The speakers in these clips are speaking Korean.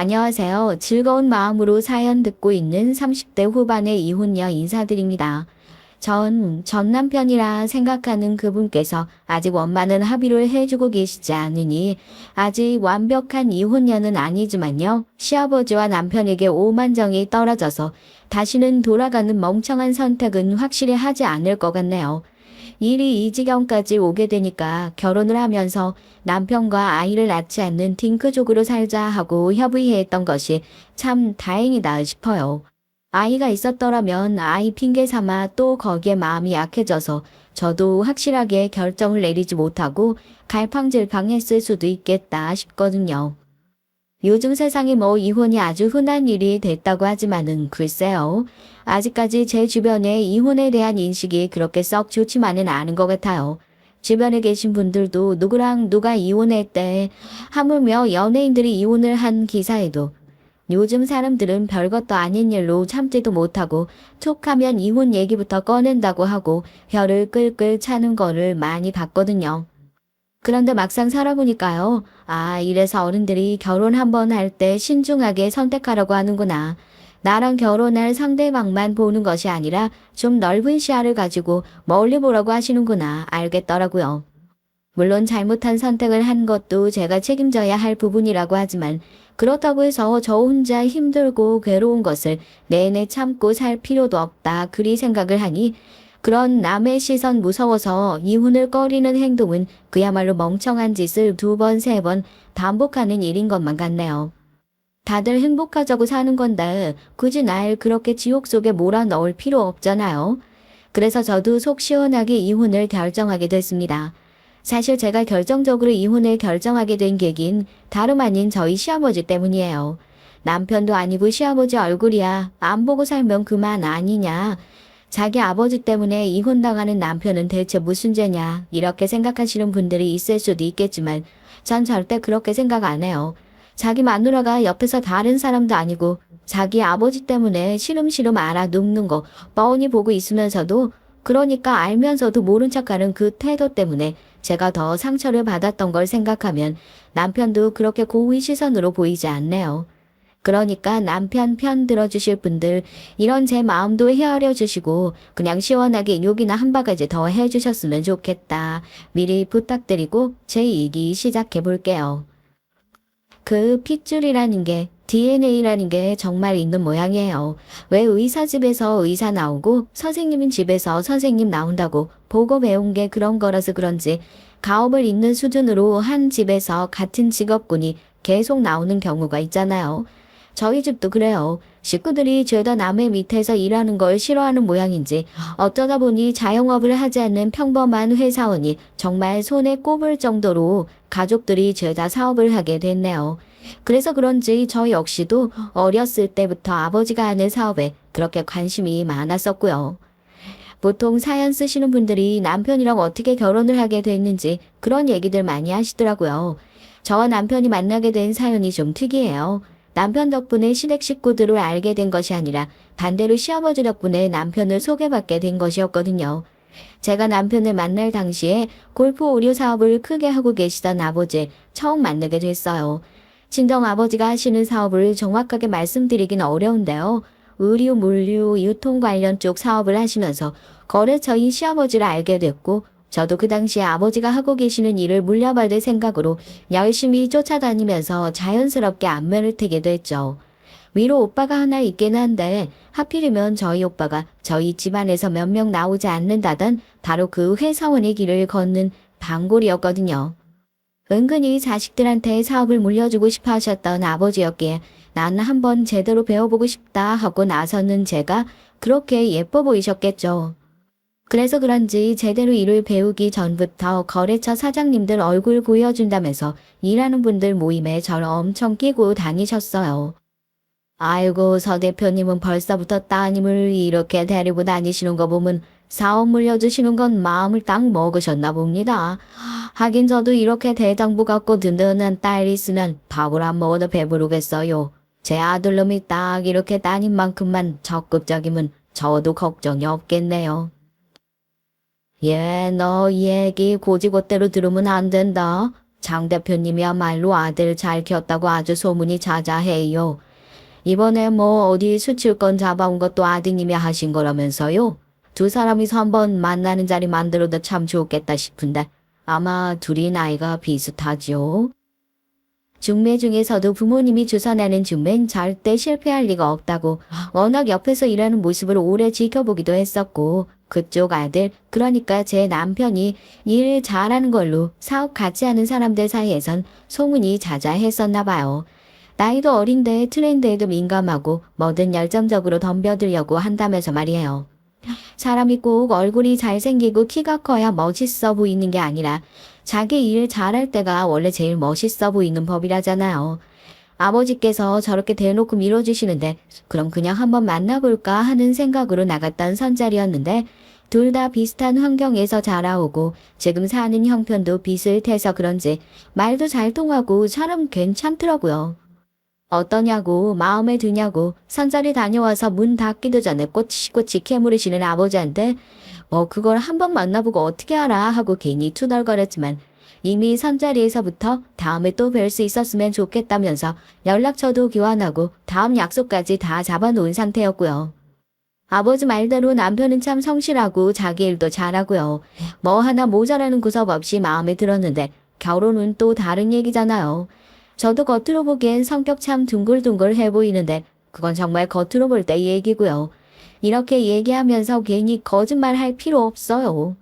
안녕하세요. 즐거운 마음으로 사연 듣고 있는 30대 후반의 이혼녀 인사드립니다. 전 남편이라 생각하는 그분께서 아직 원만한 합의를 해주고 계시지 않으니 아직 완벽한 이혼녀는 아니지만요. 시아버지와 남편에게 오만정이 떨어져서 다시는 돌아가는 멍청한 선택은 확실히 하지 않을 것 같네요. 일이 이 지경까지 오게 되니까 결혼을 하면서 남편과 아이를 낳지 않는 딩크족으로 살자 하고 협의했던 것이 참 다행이다 싶어요. 아이가 있었더라면 아이 핑계 삼아 또 거기에 마음이 약해져서 저도 확실하게 결정을 내리지 못하고 갈팡질팡했을 수도 있겠다 싶거든요. 요즘 세상에 뭐 이혼이 아주 흔한 일이 됐다고 하지만은 글쎄요. 아직까지 제 주변에 이혼에 대한 인식이 그렇게 썩 좋지만은 않은 것 같아요. 주변에 계신 분들도 누구랑 누가 이혼했대. 하물며 연예인들이 이혼을 한 기사에도 요즘 사람들은 별것도 아닌 일로 참지도 못하고 툭하면 이혼 얘기부터 꺼낸다고 하고 혀를 끌끌 차는 거를 많이 봤거든요. 그런데 막상 살아보니까요. 아, 이래서 어른들이 결혼 한 번 할 때 신중하게 선택하라고 하는구나. 나랑 결혼할 상대방만 보는 것이 아니라 좀 넓은 시야를 가지고 멀리 보라고 하시는구나 알겠더라고요. 물론 잘못한 선택을 한 것도 제가 책임져야 할 부분이라고 하지만 그렇다고 해서 저 혼자 힘들고 괴로운 것을 내내 참고 살 필요도 없다 그리 생각을 하니 그런 남의 시선 무서워서 이혼을 꺼리는 행동은 그야말로 멍청한 짓을 두 번, 세 번 반복하는 일인 것만 같네요. 다들 행복하자고 사는 건데 굳이 날 그렇게 지옥 속에 몰아넣을 필요 없잖아요. 그래서 저도 속 시원하게 이혼을 결정하게 됐습니다. 사실 제가 결정적으로 이혼을 결정하게 된 계긴 다름 아닌 저희 시아버지 때문이에요. 남편도 아니고 시아버지 얼굴이야. 안 보고 살면 그만 아니냐. 자기 아버지 때문에 이혼당하는 남편은 대체 무슨 죄냐 이렇게 생각하시는 분들이 있을 수도 있겠지만 전 절대 그렇게 생각 안 해요. 자기 마누라가 옆에서 다른 사람도 아니고 자기 아버지 때문에 시름시름 알아 눕는 거 뻔히 보고 있으면서도 그러니까 알면서도 모른 척하는 그 태도 때문에 제가 더 상처를 받았던 걸 생각하면 남편도 그렇게 고의 시선으로 보이지 않네요. 그러니까 남편 편 들어주실 분들 이런 제 마음도 헤아려 주시고 그냥 시원하게 욕이나 한 바가지 더 해주셨으면 좋겠다. 미리 부탁드리고 제 얘기 시작해 볼게요. 그 핏줄이라는 게 DNA라는 게 정말 있는 모양이에요. 왜 의사 집에서 의사 나오고 선생님은 집에서 선생님 나온다고 보고 배운 게 그런 거라서 그런지 가업을 잇는 수준으로 한 집에서 같은 직업군이 계속 나오는 경우가 있잖아요. 저희 집도 그래요. 식구들이 죄다 남의 밑에서 일하는 걸 싫어하는 모양인지 어쩌다 보니 자영업을 하지 않는 평범한 회사원이 정말 손에 꼽을 정도로 가족들이 죄다 사업을 하게 됐네요. 그래서 그런지 저 역시도 어렸을 때부터 아버지가 하는 사업에 그렇게 관심이 많았었고요. 보통 사연 쓰시는 분들이 남편이랑 어떻게 결혼을 하게 됐는지 그런 얘기들 많이 하시더라고요. 저와 남편이 만나게 된 사연이 좀 특이해요. 남편 덕분에 시댁 식구들을 알게 된 것이 아니라 반대로 시아버지 덕분에 남편을 소개받게 된 것이었거든요. 제가 남편을 만날 당시에 골프 오류 사업을 크게 하고 계시던 아버지 처음 만나게 됐어요. 친정 아버지가 하시는 사업을 정확하게 말씀드리긴 어려운데요. 의류, 물류, 유통 관련 쪽 사업을 하시면서 거래처인 시아버지를 알게 됐고 저도 그 당시에 아버지가 하고 계시는 일을 물려받을 생각으로 열심히 쫓아다니면서 자연스럽게 안면을 트게 됐죠. 위로 오빠가 하나 있긴 한데 하필이면 저희 오빠가 저희 집안에서 몇 명 나오지 않는다던 바로 그 회사원의 길을 걷는 단골이었거든요. 은근히 자식들한테 사업을 물려주고 싶어 하셨던 아버지였기에 난 한번 제대로 배워보고 싶다 하고 나서는 제가 그렇게 예뻐 보이셨겠죠. 그래서 그런지 제대로 일을 배우기 전부터 거래처 사장님들 얼굴 보여준다면서 일하는 분들 모임에 저를 엄청 끼고 다니셨어요. 아이고 서 대표님은 벌써부터 따님을 이렇게 데리고 다니시는 거 보면 사업 물려주시는 건 마음을 딱 먹으셨나 봅니다. 하긴 저도 이렇게 대장부 갖고 든든한 딸이 있으면 밥을 안 먹어도 배부르겠어요. 제 아들놈이 딱 이렇게 따님만큼만 적극적이면 저도 걱정이 없겠네요. 얘, 너 얘기 고지고대로 들으면 안 된다. 장 대표님이야말로 아들 잘 키웠다고 아주 소문이 자자해요. 이번에 뭐 어디 수출권 잡아온 것도 아드님이 하신 거라면서요? 두 사람이서 한번 만나는 자리 만들어도 참 좋겠다 싶은데 아마 둘이 나이가 비슷하지요. 중매 중에서도 부모님이 주선하는 중매는 절대 실패할 리가 없다고 워낙 옆에서 일하는 모습을 오래 지켜보기도 했었고 그쪽 아들 그러니까 제 남편이 일 잘하는 걸로 사업 같이 하는 사람들 사이에선 소문이 자자했었나 봐요. 나이도 어린데 트렌드에도 민감하고 뭐든 열정적으로 덤벼들려고 한다면서 말이에요. 사람이 꼭 얼굴이 잘생기고 키가 커야 멋있어 보이는 게 아니라 자기 일 잘할 때가 원래 제일 멋있어 보이는 법이라잖아요. 아버지께서 저렇게 대놓고 밀어주시는데 그럼 그냥 한번 만나볼까 하는 생각으로 나갔던 선자리였는데 둘 다 비슷한 환경에서 자라오고 지금 사는 형편도 비슷해서 그런지 말도 잘 통하고 사람 괜찮더라고요. 어떠냐고 마음에 드냐고 선자리 다녀와서 문 닫기도 전에 꼬치꼬치 캐물으시는 아버지한테 뭐 그걸 한번 만나보고 어떻게 알아 하고 괜히 투덜거렸지만 이미 선자리에서부터 다음에 또 뵐 수 있었으면 좋겠다면서 연락처도 교환하고 다음 약속까지 다 잡아놓은 상태였고요. 아버지 말대로 남편은 참 성실하고 자기 일도 잘하고요. 뭐 하나 모자라는 구석 없이 마음에 들었는데 결혼은 또 다른 얘기잖아요. 저도 겉으로 보기엔 성격 참 둥글둥글해 보이는데 그건 정말 겉으로 볼 때 얘기고요. 이렇게 얘기하면서 괜히 거짓말 할 필요 없어요.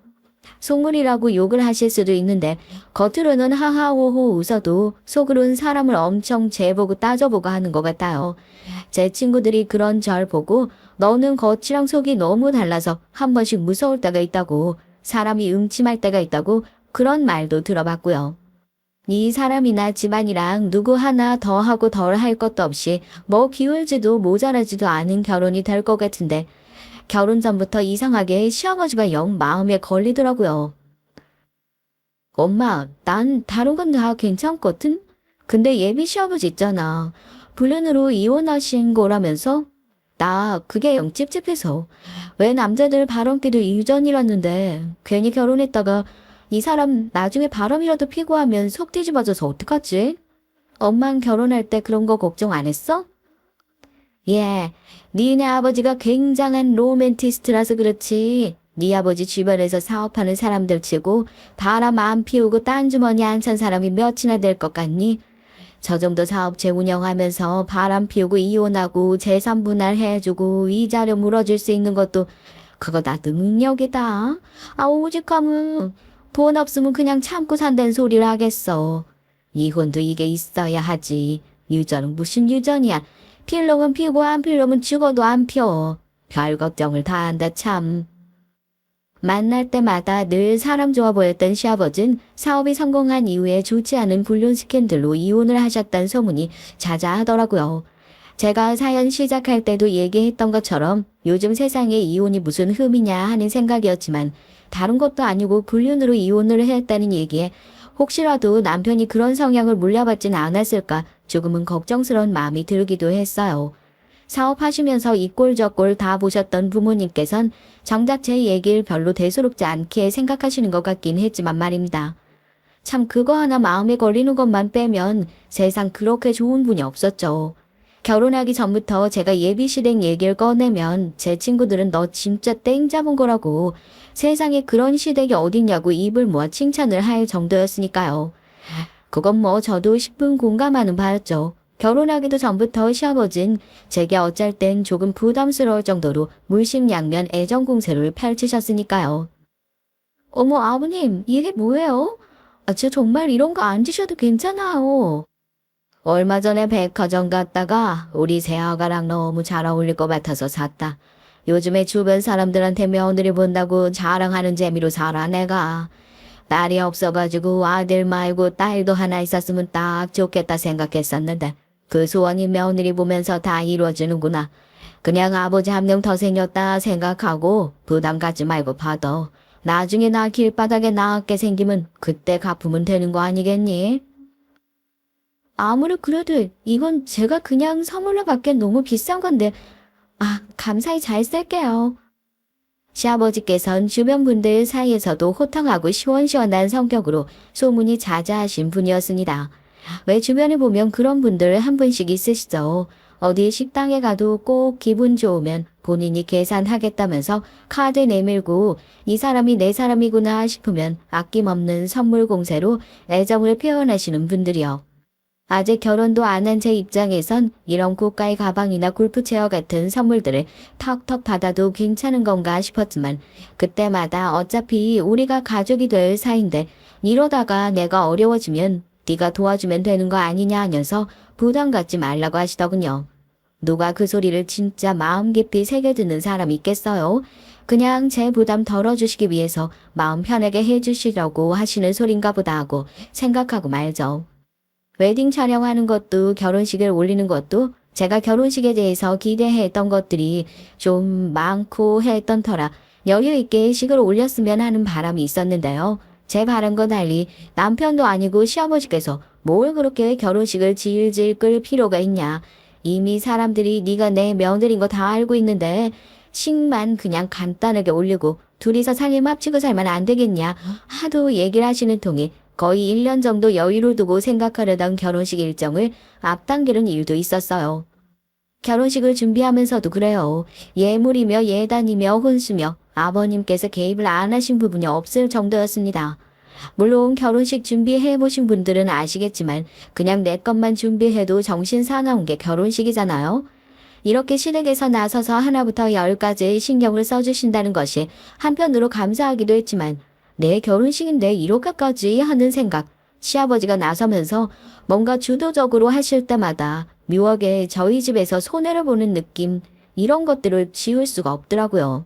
속물이라고 욕을 하실 수도 있는데 겉으로는 하하호호 웃어도 속으로는 사람을 엄청 재보고 따져보고 하는 것 같아요. 제 친구들이 그런 절 보고 너는 겉이랑 속이 너무 달라서 한 번씩 무서울 때가 있다고 사람이 음침할 때가 있다고 그런 말도 들어봤고요. 이 사람이나 집안이랑 누구 하나 더 하고 덜 할 것도 없이 뭐 기울지도 모자라지도 않은 결혼이 될 것 같은데 결혼 전부터 이상하게 시아버지가 영 마음에 걸리더라고요. 엄마, 난 다른 건 다 괜찮거든? 근데 예비 시아버지 있잖아. 불륜으로 이혼하신 거라면서? 나 그게 영 찝찝해서. 왜 남자들 바람기도 유전이랐는데 괜히 결혼했다가 이 사람 나중에 바람이라도 피고 하면 속 뒤집어져서 어떡하지? 엄만 결혼할 때 그런 거 걱정 안 했어? 예, 니네 아버지가 굉장한 로맨티스트라서 그렇지. 네 아버지 주변에서 사업하는 사람들 치고 바람 안 피우고 딴 주머니 안 찬 사람이 몇이나 될 것 같니? 저 정도 사업체 운영하면서 바람 피우고 이혼하고 재산 분할해주고 이자료 물어줄 수 있는 것도 그거 다 능력이다. 아 오직하면 돈 없으면 그냥 참고 산다는 소리를 하겠어. 이혼도 이게 있어야 하지. 유전은 무슨 유전이야. 필 놈은 피고 안 필 놈은 죽어도 안 펴. 별 걱정을 다 한다 참. 만날 때마다 늘 사람 좋아 보였던 시아버지는 사업이 성공한 이후에 좋지 않은 불륜 스캔들로 이혼을 하셨다는 소문이 자자하더라고요. 제가 사연 시작할 때도 얘기했던 것처럼 요즘 세상에 이혼이 무슨 흠이냐 하는 생각이었지만 다른 것도 아니고 불륜으로 이혼을 했다는 얘기에 혹시라도 남편이 그런 성향을 물려받진 않았을까 조금은 걱정스러운 마음이 들기도 했어요. 사업하시면서 이 꼴 저 꼴 다 보셨던 부모님께선 정작 제 얘기를 별로 대수롭지 않게 생각하시는 것 같긴 했지만 말입니다. 참 그거 하나 마음에 걸리는 것만 빼면 세상 그렇게 좋은 분이 없었죠. 결혼하기 전부터 제가 예비시댁 얘기를 꺼내면 제 친구들은 너 진짜 땡 잡은 거라고 세상에 그런 시댁이 어딨냐고 입을 모아 칭찬을 할 정도였으니까요. 그건 뭐 저도 10분 공감하는 바였죠. 결혼하기도 전부터 시아버진 제게 어쩔 땐 조금 부담스러울 정도로 물심양면 애정 공세를 펼치셨으니까요. 어머 아버님 이게 뭐예요? 저 정말 이런 거 안 주셔도 괜찮아요. 얼마 전에 백화점 갔다가 우리 새아가랑 너무 잘 어울릴 것 같아서 샀다. 요즘에 주변 사람들한테 며느리 본다고 자랑하는 재미로 살아 내가. 딸이 없어가지고 아들 말고 딸도 하나 있었으면 딱 좋겠다 생각했었는데 그 소원이 며느리 보면서 다 이루어지는구나. 그냥 아버지 한 명 더 생겼다 생각하고 부담 갖지 말고 받아. 나중에 나 길바닥에 나았게 생기면 그때 갚으면 되는 거 아니겠니? 아무리 그래도 이건 제가 그냥 선물로 받기엔 너무 비싼 건데 감사히 잘 쓸게요. 시아버지께선 주변 분들 사이에서도 호탕하고 시원시원한 성격으로 소문이 자자하신 분이었습니다. 왜 주변에 보면 그런 분들 한 분씩 있으시죠. 어디 식당에 가도 꼭 기분 좋으면 본인이 계산하겠다면서 카드 내밀고 이 사람이 내 사람이구나 싶으면 아낌없는 선물 공세로 애정을 표현하시는 분들이요. 아직 결혼도 안 한 제 입장에선 이런 고가의 가방이나 골프체어 같은 선물들을 턱턱 받아도 괜찮은 건가 싶었지만 그때마다 어차피 우리가 가족이 될 사이인데 이러다가 내가 어려워지면 네가 도와주면 되는 거 아니냐 하면서 부담 갖지 말라고 하시더군요. 누가 그 소리를 진짜 마음 깊이 새겨드는 사람이 있겠어요? 그냥 제 부담 덜어주시기 위해서 마음 편하게 해주시려고 하시는 소린가 보다 하고 생각하고 말죠. 웨딩 촬영하는 것도 결혼식을 올리는 것도 제가 결혼식에 대해서 기대했던 것들이 좀 많고 했던 터라 여유 있게 식을 올렸으면 하는 바람이 있었는데요. 제 바람과 달리 남편도 아니고 시아버지께서 뭘 그렇게 결혼식을 질질 끌 필요가 있냐. 이미 사람들이 네가 내 며느리인 거 다 알고 있는데 식만 그냥 간단하게 올리고 둘이서 살림 합치고 살면 안 되겠냐 하도 얘기를 하시는 통에 거의 1년 정도 여유를 두고 생각하려던 결혼식 일정을 앞당기는 일도 있었어요. 결혼식을 준비하면서도 그래요. 예물이며 예단이며 혼수며 아버님께서 개입을 안 하신 부분이 없을 정도였습니다. 물론 결혼식 준비해보신 분들은 아시겠지만 그냥 내 것만 준비해도 정신 사나운 게 결혼식이잖아요. 이렇게 시댁에서 나서서 하나부터 열까지 신경을 써주신다는 것이 한편으로 감사하기도 했지만 내 결혼식인데 이렇게까지 하는 생각, 시아버지가 나서면서 뭔가 주도적으로 하실 때마다 묘하게 저희 집에서 손해를 보는 느낌, 이런 것들을 지울 수가 없더라고요.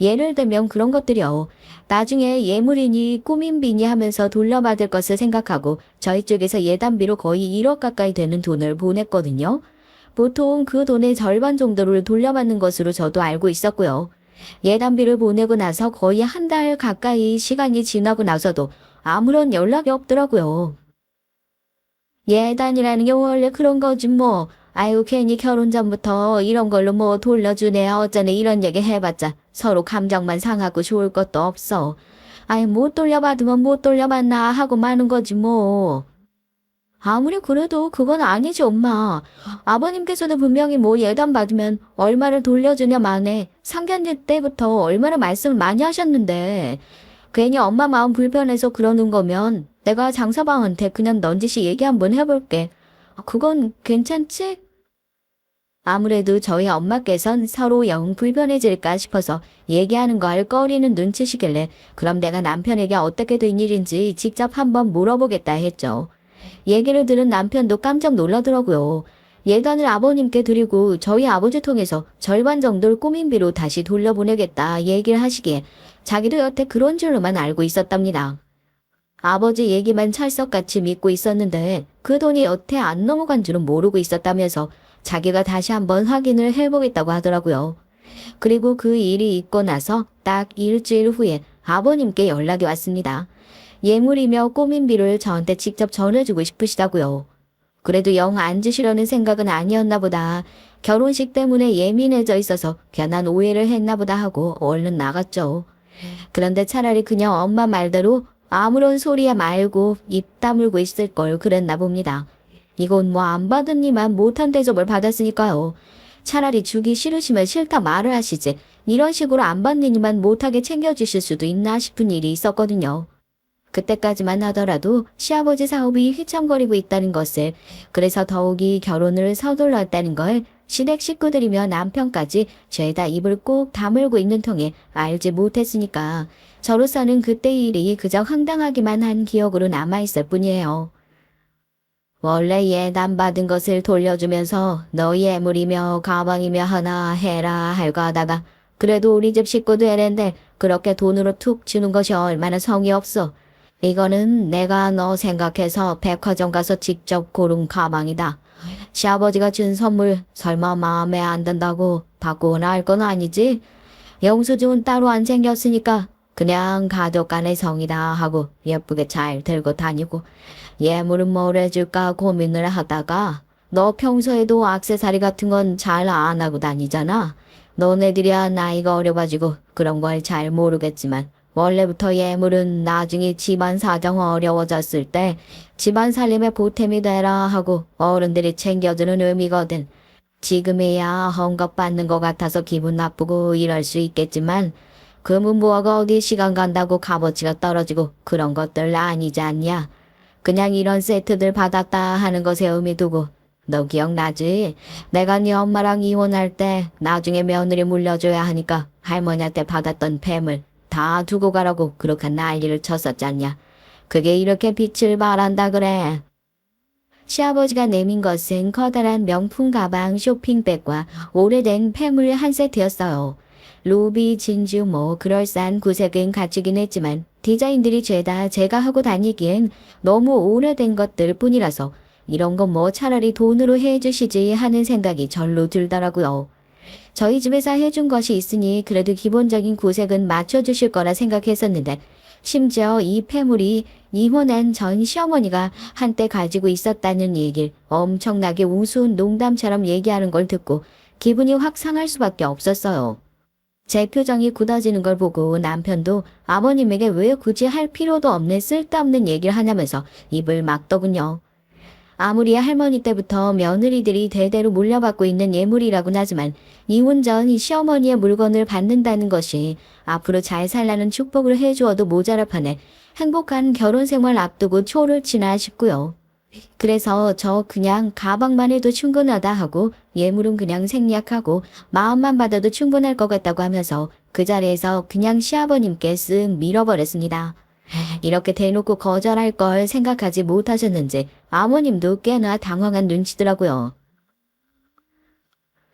예를 들면 그런 것들이요. 나중에 예물이니 꾸민비니 하면서 돌려받을 것을 생각하고 저희 쪽에서 예단비로 거의 1억 가까이 되는 돈을 보냈거든요. 보통 그 돈의 절반 정도를 돌려받는 것으로 저도 알고 있었고요. 예단비를 보내고 나서 거의 한 달 가까이 시간이 지나고 나서도 아무런 연락이 없더라고요. 예단이라는 게 원래 그런 거지 뭐. 아유 괜히 결혼 전부터 이런 걸로 뭐 돌려주네 어쩌네 이런 얘기 해봤자 서로 감정만 상하고 좋을 것도 없어. 아유 못 돌려받으면 못 돌려받나 하고 마는 거지 뭐. 아무리 그래도 그건 아니지 엄마. 아버님께서도 분명히 뭐 예단 받으면 얼마를 돌려주냐 마네. 상견례 때부터 얼마나 말씀을 많이 하셨는데 괜히 엄마 마음 불편해서 그러는 거면 내가 장서방한테 그냥 넌지시 얘기 한번 해볼게. 그건 괜찮지? 아무래도 저희 엄마께선 서로 영 불편해질까 싶어서 얘기하는 걸 꺼리는 눈치시길래 그럼 내가 남편에게 어떻게 된 일인지 직접 한번 물어보겠다 했죠. 얘기를 들은 남편도 깜짝 놀라더라고요. 예단을 아버님께 드리고 저희 아버지 통해서 절반 정도를 꾸민비로 다시 돌려보내겠다 얘기를 하시기에 자기도 여태 그런 줄로만 알고 있었답니다. 아버지 얘기만 찰떡같이 믿고 있었는데 그 돈이 여태 안 넘어간 줄은 모르고 있었다면서 자기가 다시 한번 확인을 해보겠다고 하더라고요. 그리고 그 일이 있고 나서 딱 일주일 후에 아버님께 연락이 왔습니다. 예물이며 꾸민비를 저한테 직접 전해주고 싶으시다고요. 그래도 영 안 주시려는 생각은 아니었나 보다. 결혼식 때문에 예민해져 있어서 괜한 오해를 했나 보다 하고 얼른 나갔죠. 그런데 차라리 그냥 엄마 말대로 아무런 소리야 말고 입 다물고 있을 걸 그랬나 봅니다. 이건 뭐 안 받으니만 못한 대접을 받았으니까요. 차라리 주기 싫으시면 싫다 말을 하시지. 이런 식으로 안 받으니만 못하게 챙겨주실 수도 있나 싶은 일이 있었거든요. 그때까지만 하더라도 시아버지 사업이 휘청거리고 있다는 것을, 그래서 더욱이 결혼을 서둘렀다는 걸 시댁 식구들이며 남편까지 죄다 입을 꼭 다물고 있는 통에 알지 못했으니까 저로서는 그때의 일이 그저 황당하기만 한 기억으로 남아있을 뿐이에요. 원래 예단 받은 것을 돌려주면서 너 예물이며 가방이며 하나 해라 할거 하다가 그래도 우리 집 식구도 애랜데 그렇게 돈으로 툭 주는 것이 얼마나 성의 없어. 이거는 내가 너 생각해서 백화점 가서 직접 고른 가방이다. 시아버지가 준 선물 설마 마음에 안 든다고 바꾸거나 할 건 아니지? 영수증은 따로 안 챙겼으니까 그냥 가족 간의 성이다 하고 예쁘게 잘 들고 다니고, 예물은 뭘 해줄까 고민을 하다가 너 평소에도 액세서리 같은 건 잘 안 하고 다니잖아. 너네들이야 나이가 어려가지고 그런 걸 잘 모르겠지만 원래부터 예물은 나중에 집안 사정 어려워졌을 때 집안 살림에 보탬이 되라 하고 어른들이 챙겨주는 의미거든. 지금이야 헝겊받는 것 같아서 기분 나쁘고 이럴 수 있겠지만 금은 뭐가 어디 시간 간다고 값어치가 떨어지고 그런 것들 아니지 않냐. 그냥 이런 세트들 받았다 하는 것에 의미 두고. 너 기억나지? 내가 네 엄마랑 이혼할 때 나중에 며느리 물려줘야 하니까 할머니한테 받았던 폐물 다 두고 가라고 그렇게 난리를 쳤었잖냐. 그게 이렇게 빛을 발한다 그래. 시아버지가 내민 것은 커다란 명품 가방 쇼핑백과 오래된 폐물 한 세트였어요. 루비, 진주 뭐 그럴싸한 구색은 갖추긴 했지만 디자인들이 죄다 제가 하고 다니기엔 너무 오래된 것들 뿐이라서 이런 건 뭐 차라리 돈으로 해주시지 하는 생각이 절로 들더라고요. 저희 집에서 해준 것이 있으니 그래도 기본적인 구색은 맞춰주실 거라 생각했었는데 심지어 이 폐물이 이혼한 전 시어머니가 한때 가지고 있었다는 얘기를 엄청나게 우스운 농담처럼 얘기하는 걸 듣고 기분이 확 상할 수밖에 없었어요. 제 표정이 굳어지는 걸 보고 남편도 아버님에게 왜 굳이 할 필요도 없는 쓸데없는 얘기를 하냐면서 입을 막더군요. 아무리 할머니 때부터 며느리들이 대대로 물려받고 있는 예물이라고는 하지만 이혼 전 이 시어머니의 물건을 받는다는 것이 앞으로 잘 살라는 축복을 해주어도 모자랄 판에 행복한 결혼 생활 앞두고 초를 치나 싶고요. 그래서 저 그냥 가방만 해도 충분하다 하고 예물은 그냥 생략하고 마음만 받아도 충분할 것 같다고 하면서 그 자리에서 그냥 시아버님께 쓱 밀어버렸습니다. 이렇게 대놓고 거절할 걸 생각하지 못하셨는지 아버님도 꽤나 당황한 눈치더라고요.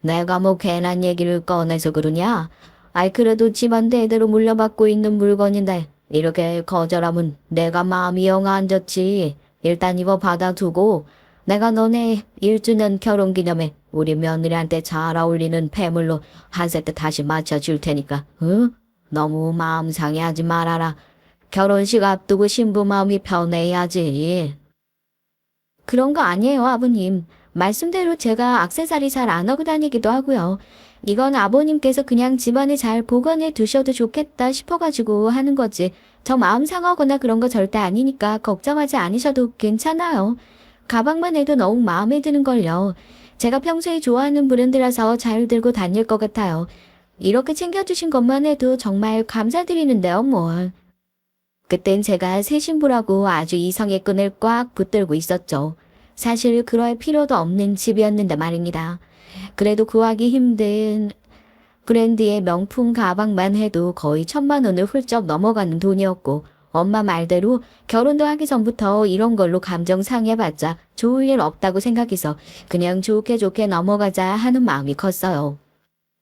내가 뭐 괜한 얘기를 꺼내서 그러냐? 아이 그래도 집안 대대로 물려받고 있는 물건인데 이렇게 거절하면 내가 마음이 영 안 좋지. 일단 이거 받아두고 내가 너네 1주년 결혼기념에 우리 며느리한테 잘 어울리는 폐물로 한 세트 다시 맞춰줄 테니까 응? 너무 마음 상해하지 말아라. 결혼식 앞두고 신부 마음이 편해야지. 그런 거 아니에요, 아버님. 말씀대로 제가 액세서리 잘 안 하고 다니기도 하고요. 이건 아버님께서 그냥 집안에 잘 보관해 두셔도 좋겠다 싶어가지고 하는 거지. 저 마음 상하거나 그런 거 절대 아니니까 걱정하지 않으셔도 괜찮아요. 가방만 해도 너무 마음에 드는걸요. 제가 평소에 좋아하는 브랜드라서 잘 들고 다닐 것 같아요. 이렇게 챙겨주신 것만 해도 정말 감사드리는데요, 뭐. 그땐 제가 새 신부라고 아주 이성의 끈을 꽉 붙들고 있었죠. 사실 그럴 필요도 없는 집이었는데 말입니다. 그래도 구하기 힘든 브랜드의 명품 가방만 해도 거의 1,000만 원을 훌쩍 넘어가는 돈이었고 엄마 말대로 결혼도 하기 전부터 이런 걸로 감정 상해봤자 좋을 일 없다고 생각해서 그냥 좋게 좋게 넘어가자 하는 마음이 컸어요.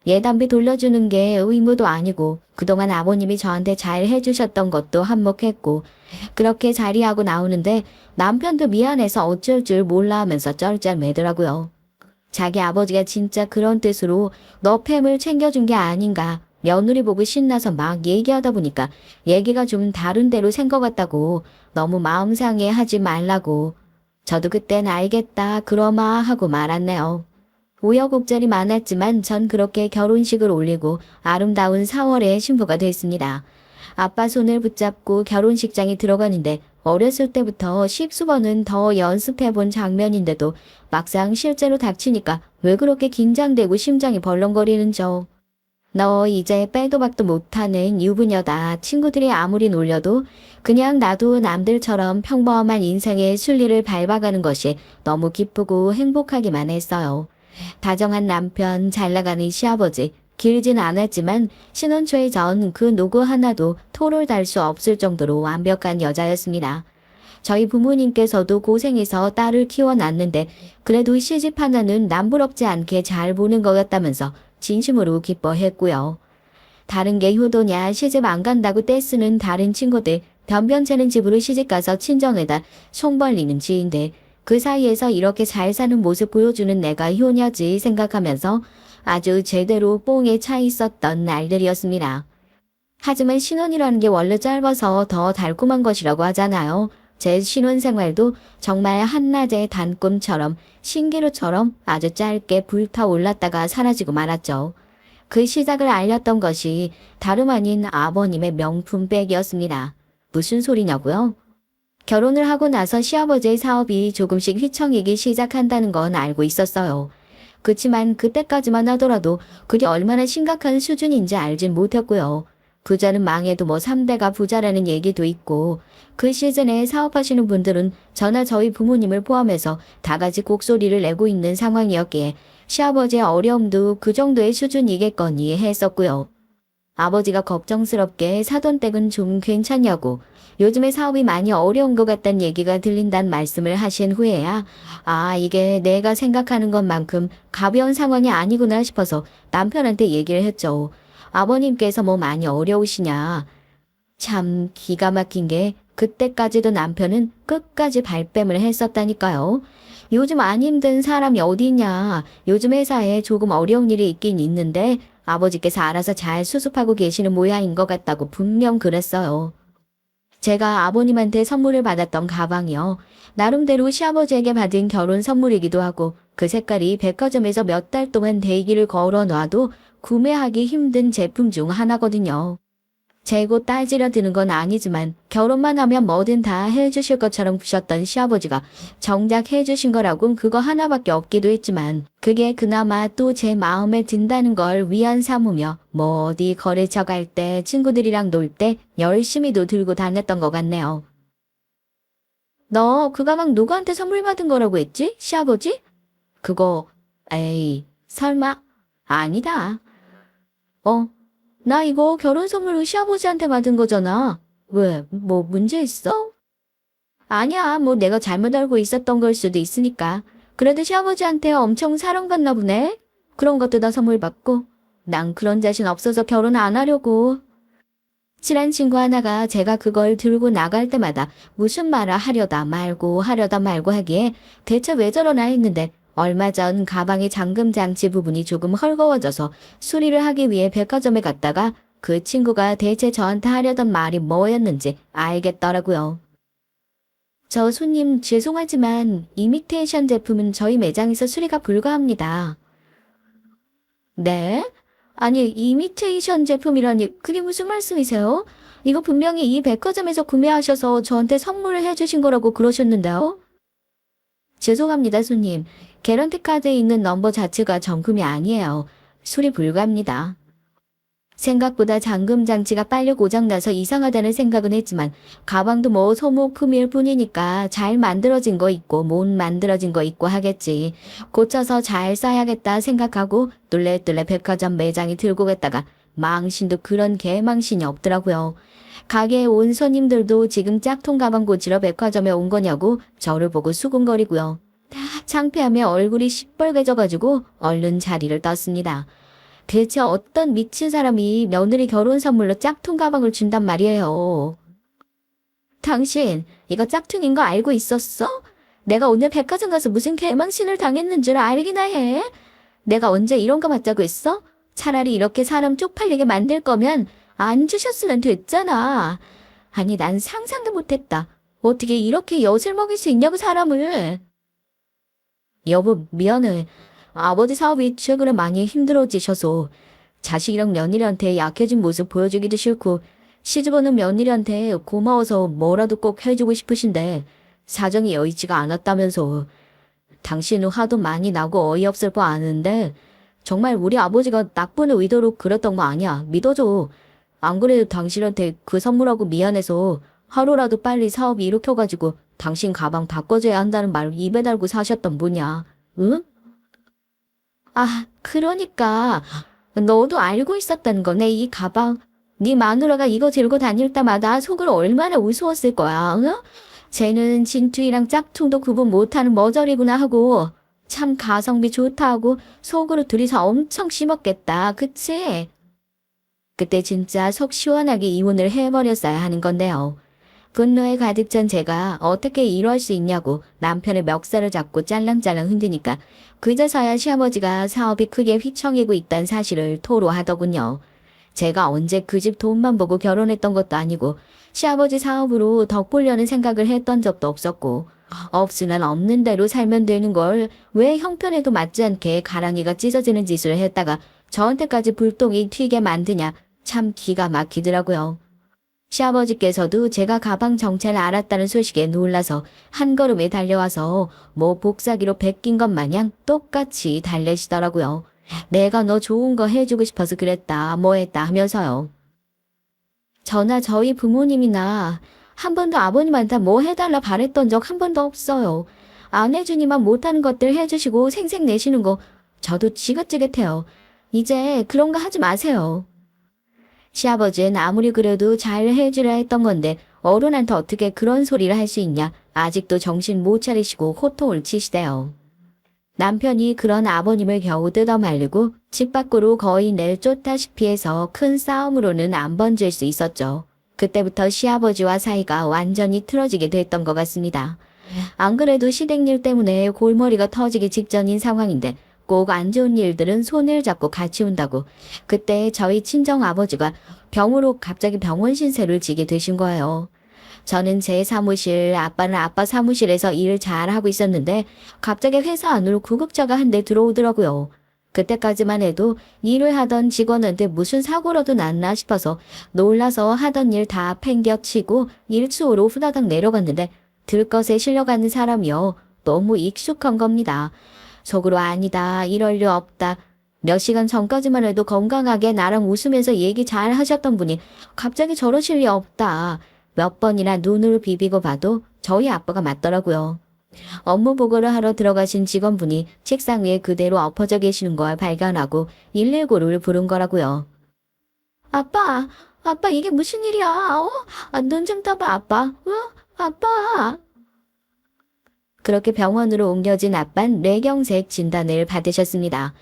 예단비 돌려주는 게 의무도 아니고 그동안 아버님이 저한테 잘 해주셨던 것도 한몫했고 그렇게 자리하고 나오는데 남편도 미안해서 어쩔 줄 몰라 하면서 쩔쩔매더라고요. 자기 아버지가 진짜 그런 뜻으로 너 팸을 챙겨준 게 아닌가 며느리 보고 신나서 막 얘기하다 보니까 얘기가 좀 다른 데로 샌 것 같다고 너무 마음 상해 하지 말라고 저도 그땐 알겠다 그러마 하고 말았네요. 우여곡절이 많았지만 전 그렇게 결혼식을 올리고 아름다운 4월에 신부가 됐습니다. 아빠 손을 붙잡고 결혼식장에 들어가는데 어렸을 때부터 십수번은 더 연습해본 장면인데도 막상 실제로 닥치니까 왜 그렇게 긴장되고 심장이 벌렁거리는 저. 너 이제 빼도 박도 못하는 유부녀다. 친구들이 아무리 놀려도 그냥 나도 남들처럼 평범한 인생의 순리를 밟아가는 것이 너무 기쁘고 행복하기만 했어요. 다정한 남편, 잘나가는 시아버지, 길진 않았지만 신혼 초에 전 그 누구 하나도 토를 달 수 없을 정도로 완벽한 여자였습니다. 저희 부모님께서도 고생해서 딸을 키워놨는데 그래도 시집 하나는 남부럽지 않게 잘 보는 것 같다면서 진심으로 기뻐했고요. 다른 게 효도냐 시집 안 간다고 떼쓰는 다른 친구들 변변찮은 집으로 시집가서 친정에다 송 벌리는 지인들 그 사이에서 이렇게 잘 사는 모습 보여주는 내가 효녀지 생각하면서 아주 제대로 뽕에 차 있었던 날들이었습니다. 하지만 신혼이라는 게 원래 짧아서 더 달콤한 것이라고 하잖아요. 제 신혼생활도 정말 한낮의 단꿈처럼 신기루처럼 아주 짧게 불타올랐다가 사라지고 말았죠. 그 시작을 알렸던 것이 다름 아닌 아버님의 명품 백이었습니다. 무슨 소리냐고요? 결혼을 하고 나서 시아버지의 사업이 조금씩 휘청이기 시작한다는 건 알고 있었어요. 그치만 그때까지만 하더라도 그게 얼마나 심각한 수준인지 알진 못했고요. 부자는 망해도 뭐 3대가 부자라는 얘기도 있고 그 시즌에 사업하시는 분들은 저나 저희 부모님을 포함해서 다 같이 곡소리를 내고 있는 상황이었기에 시아버지의 어려움도 그 정도의 수준이겠거니 했었고요. 아버지가 걱정스럽게 사돈 댁은 좀 괜찮냐고 요즘에 사업이 많이 어려운 것 같단 얘기가 들린단 말씀을 하신 후에야 이게 내가 생각하는 것만큼 가벼운 상황이 아니구나 싶어서 남편한테 얘기를 했죠. 아버님께서 뭐 많이 어려우시냐. 참 기가 막힌 게 그때까지도 남편은 끝까지 발뺌을 했었다니까요. 요즘 안 힘든 사람이 어디 있냐. 요즘 회사에 조금 어려운 일이 있긴 있는데 아버지께서 알아서 잘 수습하고 계시는 모양인 것 같다고 분명 그랬어요. 제가 아버님한테 선물을 받았던 가방이요. 나름대로 시아버지에게 받은 결혼 선물이기도 하고 그 색깔이 백화점에서 몇 달 동안 대기를 걸어 놔도 구매하기 힘든 제품 중 하나거든요. 재고 따지려 드는 건 아니지만 결혼만 하면 뭐든 다 해주실 것처럼 구셨던 시아버지가 정작 해주신 거라곤 그거 하나밖에 없기도 했지만 그게 그나마 또 제 마음에 든다는 걸 위안 삼으며 뭐 어디 거래처 갈 때 친구들이랑 놀 때 열심히도 들고 다녔던 것 같네요. 너 그 가방 누구한테 선물 받은 거라고 했지? 시아버지? 그거 에이 설마 아니다. 나 이거 결혼 선물로 시아버지한테 받은 거잖아. 왜, 뭐 문제 있어? 아니야, 뭐 내가 잘못 알고 있었던 걸 수도 있으니까. 그래도 시아버지한테 엄청 사랑받나 보네. 그런 것도 다 선물 받고. 난 그런 자신 없어서 결혼 안 하려고. 친한 친구 하나가 제가 그걸 들고 나갈 때마다 무슨 말을 하려다 말고 하기에 대체 왜 저러나 했는데 얼마 전 가방의 잠금 장치 부분이 조금 헐거워져서 수리를 하기 위해 백화점에 갔다가 그 친구가 대체 저한테 하려던 말이 뭐였는지 알겠더라고요. 저 손님 죄송하지만 이미테이션 제품은 저희 매장에서 수리가 불가합니다. 네? 아니 이미테이션 제품이라니 그게 무슨 말씀이세요? 이거 분명히 이 백화점에서 구매하셔서 저한테 선물을 해주신 거라고 그러셨는데요? 죄송합니다, 손님. 개런티 카드에 있는 넘버 자체가 정품이 아니에요. 수리 불가합니다. 생각보다 잠금 장치가 빨리 고장나서 이상하다는 생각은 했지만 가방도 뭐 소모품일 뿐이니까 잘 만들어진 거 있고 못 만들어진 거 있고 하겠지. 고쳐서 잘 써야겠다 생각하고 뚫레뚫레 백화점 매장에 들고 갔다가 망신도 그런 개망신이 없더라고요. 가게에 온 손님들도 지금 짝퉁 가방 고치러 백화점에 온 거냐고 저를 보고 수군거리고요. 창피하며 얼굴이 시뻘개져가지고 얼른 자리를 떴습니다. 대체 어떤 미친 사람이 며느리 결혼 선물로 짝퉁 가방을 준단 말이에요. 당신 이거 짝퉁인 거 알고 있었어? 내가 오늘 백화점 가서 무슨 개망신을 당했는 줄 알기나 해? 내가 언제 이런 거 맞자고 했어? 차라리 이렇게 사람 쪽팔리게 만들 거면 안 주셨으면 됐잖아. 아니 난 상상도 못했다. 어떻게 이렇게 엿을 먹일 수 있냐고 사람을. 여보 미안해. 아버지 사업이 최근에 많이 힘들어지셔서 자식이랑 며느리한테 약해진 모습 보여주기도 싫고 시집오는 며느리한테 고마워서 뭐라도 꼭 해주고 싶으신데 사정이 여의치가 않았다면서. 당신은 화도 많이 나고 어이없을 거 아는데 정말 우리 아버지가 나쁜 의도로 그랬던 거 아니야. 믿어줘. 안 그래도 당신한테 그 선물하고 미안해서 하루라도 빨리 사업 일으켜가지고 당신 가방 바꿔줘야 한다는 말 입에 달고 사셨던 분이야. 응? 그러니까 너도 알고 있었다는 거네. 이 가방. 네 마누라가 이거 들고 다닐 때마다 속을 얼마나 우스웠을 거야. 응? 쟤는 진퉁이랑 짝퉁도 구분 못하는 머저리구나 하고 참 가성비 좋다 하고 속으로 둘이서 엄청 심었겠다. 그치? 그때 진짜 속 시원하게 이혼을 해버렸어야 하는 건데요. 분노에 가득 찬 제가 어떻게 이럴 수 있냐고 남편의 멱살을 잡고 짤랑짤랑 흔드니까 그제서야 시아버지가 사업이 크게 휘청이고 있다는 사실을 토로하더군요. 제가 언제 그 집 돈만 보고 결혼했던 것도 아니고 시아버지 사업으로 덕 보려는 생각을 했던 적도 없었고 없으면 없는 대로 살면 되는 걸 왜 형편에도 맞지 않게 가랑이가 찢어지는 짓을 했다가 저한테까지 불똥이 튀게 만드냐. 참 기가 막히더라고요. 시아버지께서도 제가 가방 정체를 알았다는 소식에 놀라서 한 걸음에 달려와서 뭐 복사기로 베낀 것 마냥 똑같이 달래시더라고요. 내가 너 좋은 거 해주고 싶어서 그랬다, 뭐 했다 하면서요. 저나 저희 부모님이나 한 번도 아버님한테 뭐 해달라 바랬던 적 한 번도 없어요. 안 해주니만 못하는 것들 해주시고 생색 내시는 거 저도 지긋지긋해요. 이제 그런 거 하지 마세요. 시아버지는 아무리 그래도 잘 해주려 했던 건데 어른한테 어떻게 그런 소리를 할 수 있냐. 아직도 정신 못 차리시고 호통을 치시대요. 남편이 그런 아버님을 겨우 뜯어말리고 집 밖으로 거의 내쫓다시피 해서 큰 싸움으로는 안 번질 수 있었죠. 그때부터 시아버지와 사이가 완전히 틀어지게 됐던 것 같습니다. 안 그래도 시댁일 때문에 골머리가 터지기 직전인 상황인데 꼭 안 좋은 일들은 손을 잡고 같이 온다고. 그때 저희 친정아버지가 병으로 갑자기 병원 신세를 지게 되신 거예요. 저는 제 사무실, 아빠는 아빠 사무실에서 일을 잘하고 있었는데 갑자기 회사 안으로 구급차가 한 대 들어오더라고요. 그때까지만 해도 일을 하던 직원한테 무슨 사고라도 났나 싶어서 놀라서 하던 일 다 팽겨치고 일수호로 후다닥 내려갔는데 들것에 실려가는 사람이요. 너무 익숙한 겁니다. 속으로 아니다, 이럴 리 없다. 몇 시간 전까지만 해도 건강하게 나랑 웃으면서 얘기 잘 하셨던 분이 갑자기 저러실 리 없다. 몇 번이나 눈을 비비고 봐도 저희 아빠가 맞더라고요. 업무 보고를 하러 들어가신 직원분이 책상 위에 그대로 엎어져 계시는 걸 발견하고 119를 부른 거라고요. 아빠, 아빠 이게 무슨 일이야? 눈 좀 떠봐, 아빠. 아빠. 그렇게 병원으로 옮겨진 아빤 뇌경색 진단을 받으셨습니다.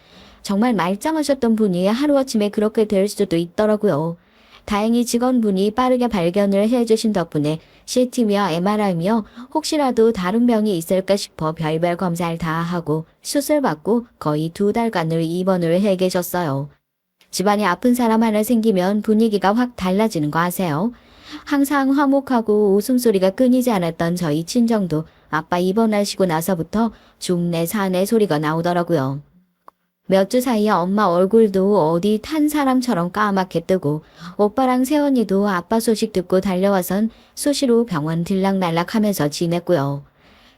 정말 말짱하셨던 분이 하루아침에 그렇게 될 수도 있더라고요. 다행히 직원분이 빠르게 발견을 해주신 덕분에 CT며 MRI며 혹시라도 다른 병이 있을까 싶어 별별 검사를 다 하고 수술받고 거의 2달간을 입원을 해 계셨어요. 집안에 아픈 사람 하나 생기면 분위기가 확 달라지는 거 아세요? 항상 화목하고 웃음소리가 끊이지 않았던 저희 친정도 아빠 입원하시고 나서부터 중내 사내 소리가 나오더라고요. 몇 주 사이에 엄마 얼굴도 어디 탄 사람처럼 까맣게 뜨고 오빠랑 새언니도 아빠 소식 듣고 달려와선 수시로 병원 들락날락 하면서 지냈고요.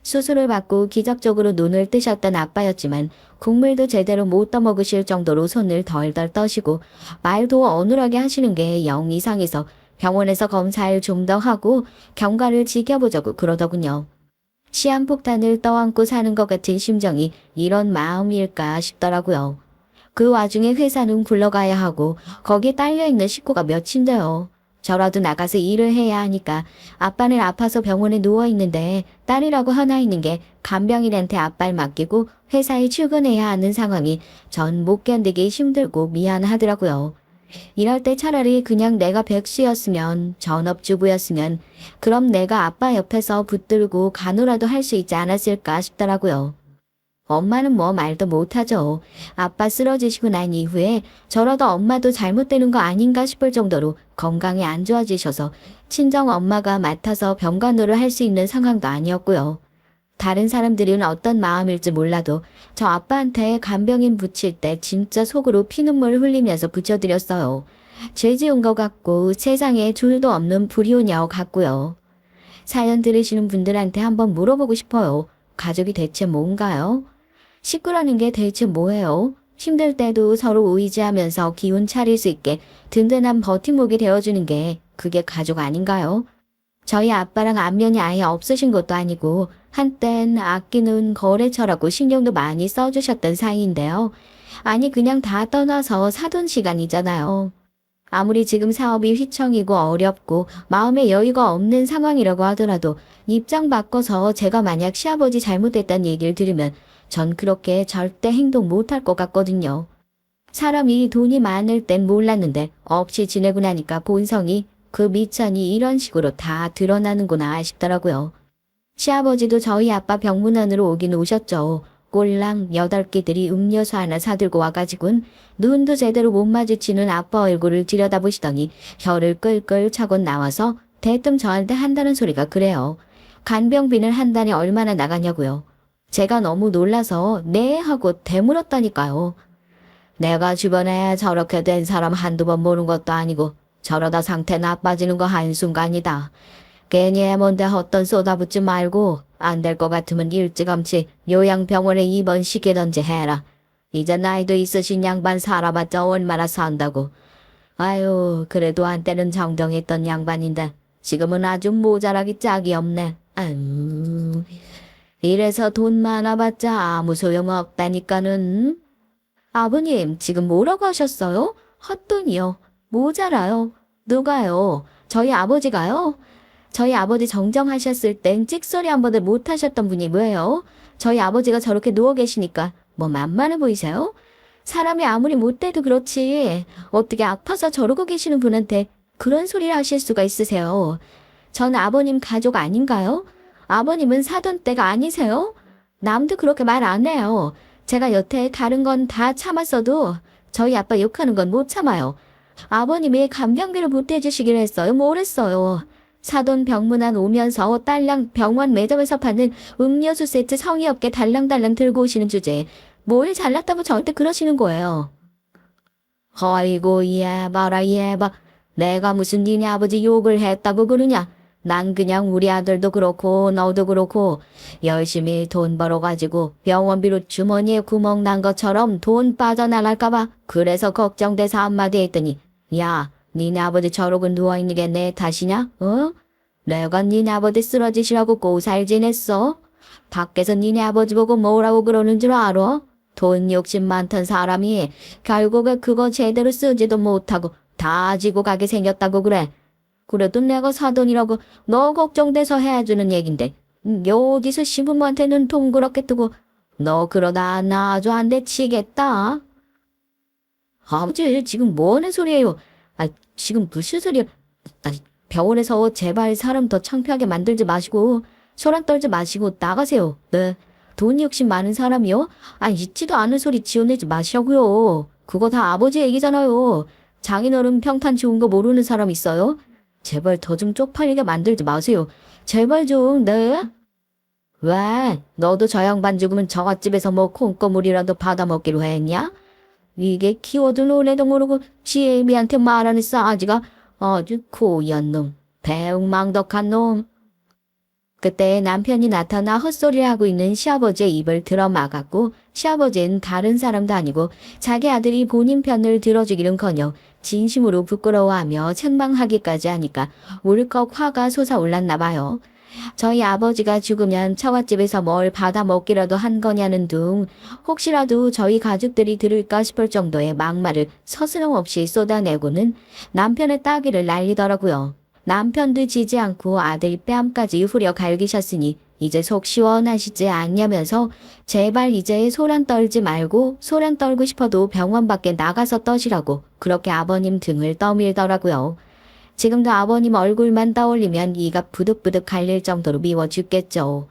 수술을 받고 기적적으로 눈을 뜨셨던 아빠였지만 국물도 제대로 못 떠먹으실 정도로 손을 덜덜 떠시고 말도 어눌하게 하시는 게 영 이상해서 병원에서 검사를 좀 더 하고 경과를 지켜보자고 그러더군요. 시한폭탄을 떠안고 사는 것 같은 심정이 이런 마음일까 싶더라고요. 그 와중에 회사는 굴러가야 하고 거기에 딸려있는 식구가 몇인데요. 저라도 나가서 일을 해야 하니까 아빠는 아파서 병원에 누워있는데 딸이라고 하나 있는 게 간병인한테 아빠를 맡기고 회사에 출근해야 하는 상황이 전 못 견디기 힘들고 미안하더라고요. 이럴 때 차라리 그냥 내가 백수였으면, 전업주부였으면 그럼 내가 아빠 옆에서 붙들고 간호라도 할 수 있지 않았을까 싶더라고요. 엄마는 뭐 말도 못하죠. 아빠 쓰러지시고 난 이후에 저러다 엄마도 잘못되는 거 아닌가 싶을 정도로 건강이 안 좋아지셔서 친정 엄마가 맡아서 병간호를 할 수 있는 상황도 아니었고요. 다른 사람들은 어떤 마음일지 몰라도 저 아빠한테 간병인 붙일 때 진짜 속으로 피눈물 흘리면서 붙여드렸어요. 죄 지은 것 같고 세상에 줄도 없는 불효녀 같고요. 사연 들으시는 분들한테 한번 물어보고 싶어요. 가족이 대체 뭔가요? 식구라는 게 대체 뭐예요? 힘들 때도 서로 의지하면서 기운 차릴 수 있게 든든한 버팀목이 되어주는 게 그게 가족 아닌가요? 저희 아빠랑 안면이 아예 없으신 것도 아니고 한땐 아끼는 거래처라고 신경도 많이 써주셨던 사이인데요. 아니 그냥 다 떠나서 사돈 시간이잖아요. 아무리 지금 사업이 휘청이고 어렵고 마음에 여유가 없는 상황이라고 하더라도 입장 바꿔서 제가 만약 시아버지 잘못했다는 얘기를 들으면 전 그렇게 절대 행동 못할 것 같거든요. 사람이 돈이 많을 땐 몰랐는데 없이 지내고 나니까 본성이 그 미천이 이런 식으로 다 드러나는구나 싶더라고요. 시아버지도 저희 아빠 병문안으로 오긴 오셨죠. 꼴랑 8끼들이 음료수 하나 사들고 와가지고는 눈도 제대로 못 마주치는 아빠 얼굴을 들여다보시더니 혀를 끌끌 차고 나와서 대뜸 저한테 한다는 소리가 그래요. 간병비는 한 달에 얼마나 나가냐고요. 제가 너무 놀라서 네 하고 대물었다니까요. 내가 주변에 저렇게 된 사람 한두 번 보는 것도 아니고 저러다 상태 나빠지는 거 한순간이다. 괜히 애먼데 헛돈 쏟아붓지 말고 안 될 것 같으면 일찌감치 요양병원에 입원시키던지 해라. 이제 나이도 있으신 양반 살아봤자 얼마나 산다고. 아유, 그래도 한때는 정정했던 양반인데 지금은 아주 모자라기 짝이 없네. 이래서 돈 많아봤자 아무 소용 없다니까는. 아버님, 지금 뭐라고 하셨어요? 헛돈이요. 모자라요. 누가요? 저희 아버지가요? 저희 아버지 정정하셨을 땐 찍소리 한 번도 못 하셨던 분이 뭐예요? 저희 아버지가 저렇게 누워 계시니까 뭐 만만해 보이세요? 사람이 아무리 못돼도 그렇지 어떻게 아파서 저러고 계시는 분한테 그런 소리를 하실 수가 있으세요? 전 아버님 가족 아닌가요? 아버님은 사돈 때가 아니세요? 남도 그렇게 말 안 해요. 제가 여태 다른 건 다 참았어도 저희 아빠 욕하는 건 못 참아요. 아버님이 간병비를 보태주시기로 했어요. 뭘 했어요? 사돈 병문안 오면서 딸랑 병원 매점에서 파는 음료수 세트 성의 없게 달랑달랑 들고 오시는 주제에 뭘 잘났다고 저한테 그러시는 거예요. 아이고 얘봐라 얘봐. 내가 무슨 니네 아버지 욕을 했다고 그러냐. 난 그냥 우리 아들도 그렇고 너도 그렇고 열심히 돈 벌어가지고 병원비로 주머니에 구멍 난 것처럼 돈 빠져나갈까봐 그래서 걱정돼서 한마디 했더니 야 니네 아버지 저러고 누워있는 게 내 탓이냐? 어? 내가 니네 아버지 쓰러지시라고 고살 지냈어? 밖에서 니네 아버지 보고 뭐라고 그러는 줄 알아? 돈 욕심 많던 사람이 결국에 그거 제대로 쓰지도 못하고 다 지고 가게 생겼다고 그래. 그래도 내가 사돈이라고 너 걱정돼서 해주는 얘긴데 여기서 시부모한테는 동그랗게 뜨고 너 그러다 나 아주 안 데치겠다. 아버지 지금 뭐 하는 소리예요? 지금 무슨 소리야? 병원에서 제발 사람 더 창피하게 만들지 마시고 소란 떨지 마시고 나가세요. 네. 돈 욕심 많은 사람이요? 있지도 않은 소리 지어내지 마시라고요. 그거 다 아버지 얘기잖아요. 장인어른 평탄 좋은 거 모르는 사람 있어요? 제발 더 좀 쪽팔리게 만들지 마세요. 제발 좀, 네? 왜? 너도 저 양반 죽으면 저갓집에서 뭐 콩고물이라도 받아먹기로 했냐? 이게 키워둔 오래도 모르고 지 애미한테 말하는 싸가지가 아주 고얀 놈, 배웅망덕한 놈. 그때 남편이 나타나 헛소리를 하고 있는 시아버지의 입을 들어막았고 시아버지는 다른 사람도 아니고 자기 아들이 본인 편을 들어주기는커녕 진심으로 부끄러워하며 책망하기까지 하니까 울컥 화가 솟아올랐나 봐요. 저희 아버지가 죽으면 처갓집에서 뭘 받아 먹기라도 한 거냐는 둥 혹시라도 저희 가족들이 들을까 싶을 정도의 막말을 서스럼없이 쏟아내고는 남편의 따귀를 날리더라고요. 남편도 지지 않고 아들 뺨까지 후려 갈기셨으니 이제 속 시원하시지 않냐면서 제발 이제 소란 떨지 말고 소란 떨고 싶어도 병원 밖에 나가서 떠시라고 그렇게 아버님 등을 떠밀더라고요. 지금도 아버님 얼굴만 떠올리면 이가 부득부득 갈릴 정도로 미워 죽겠죠.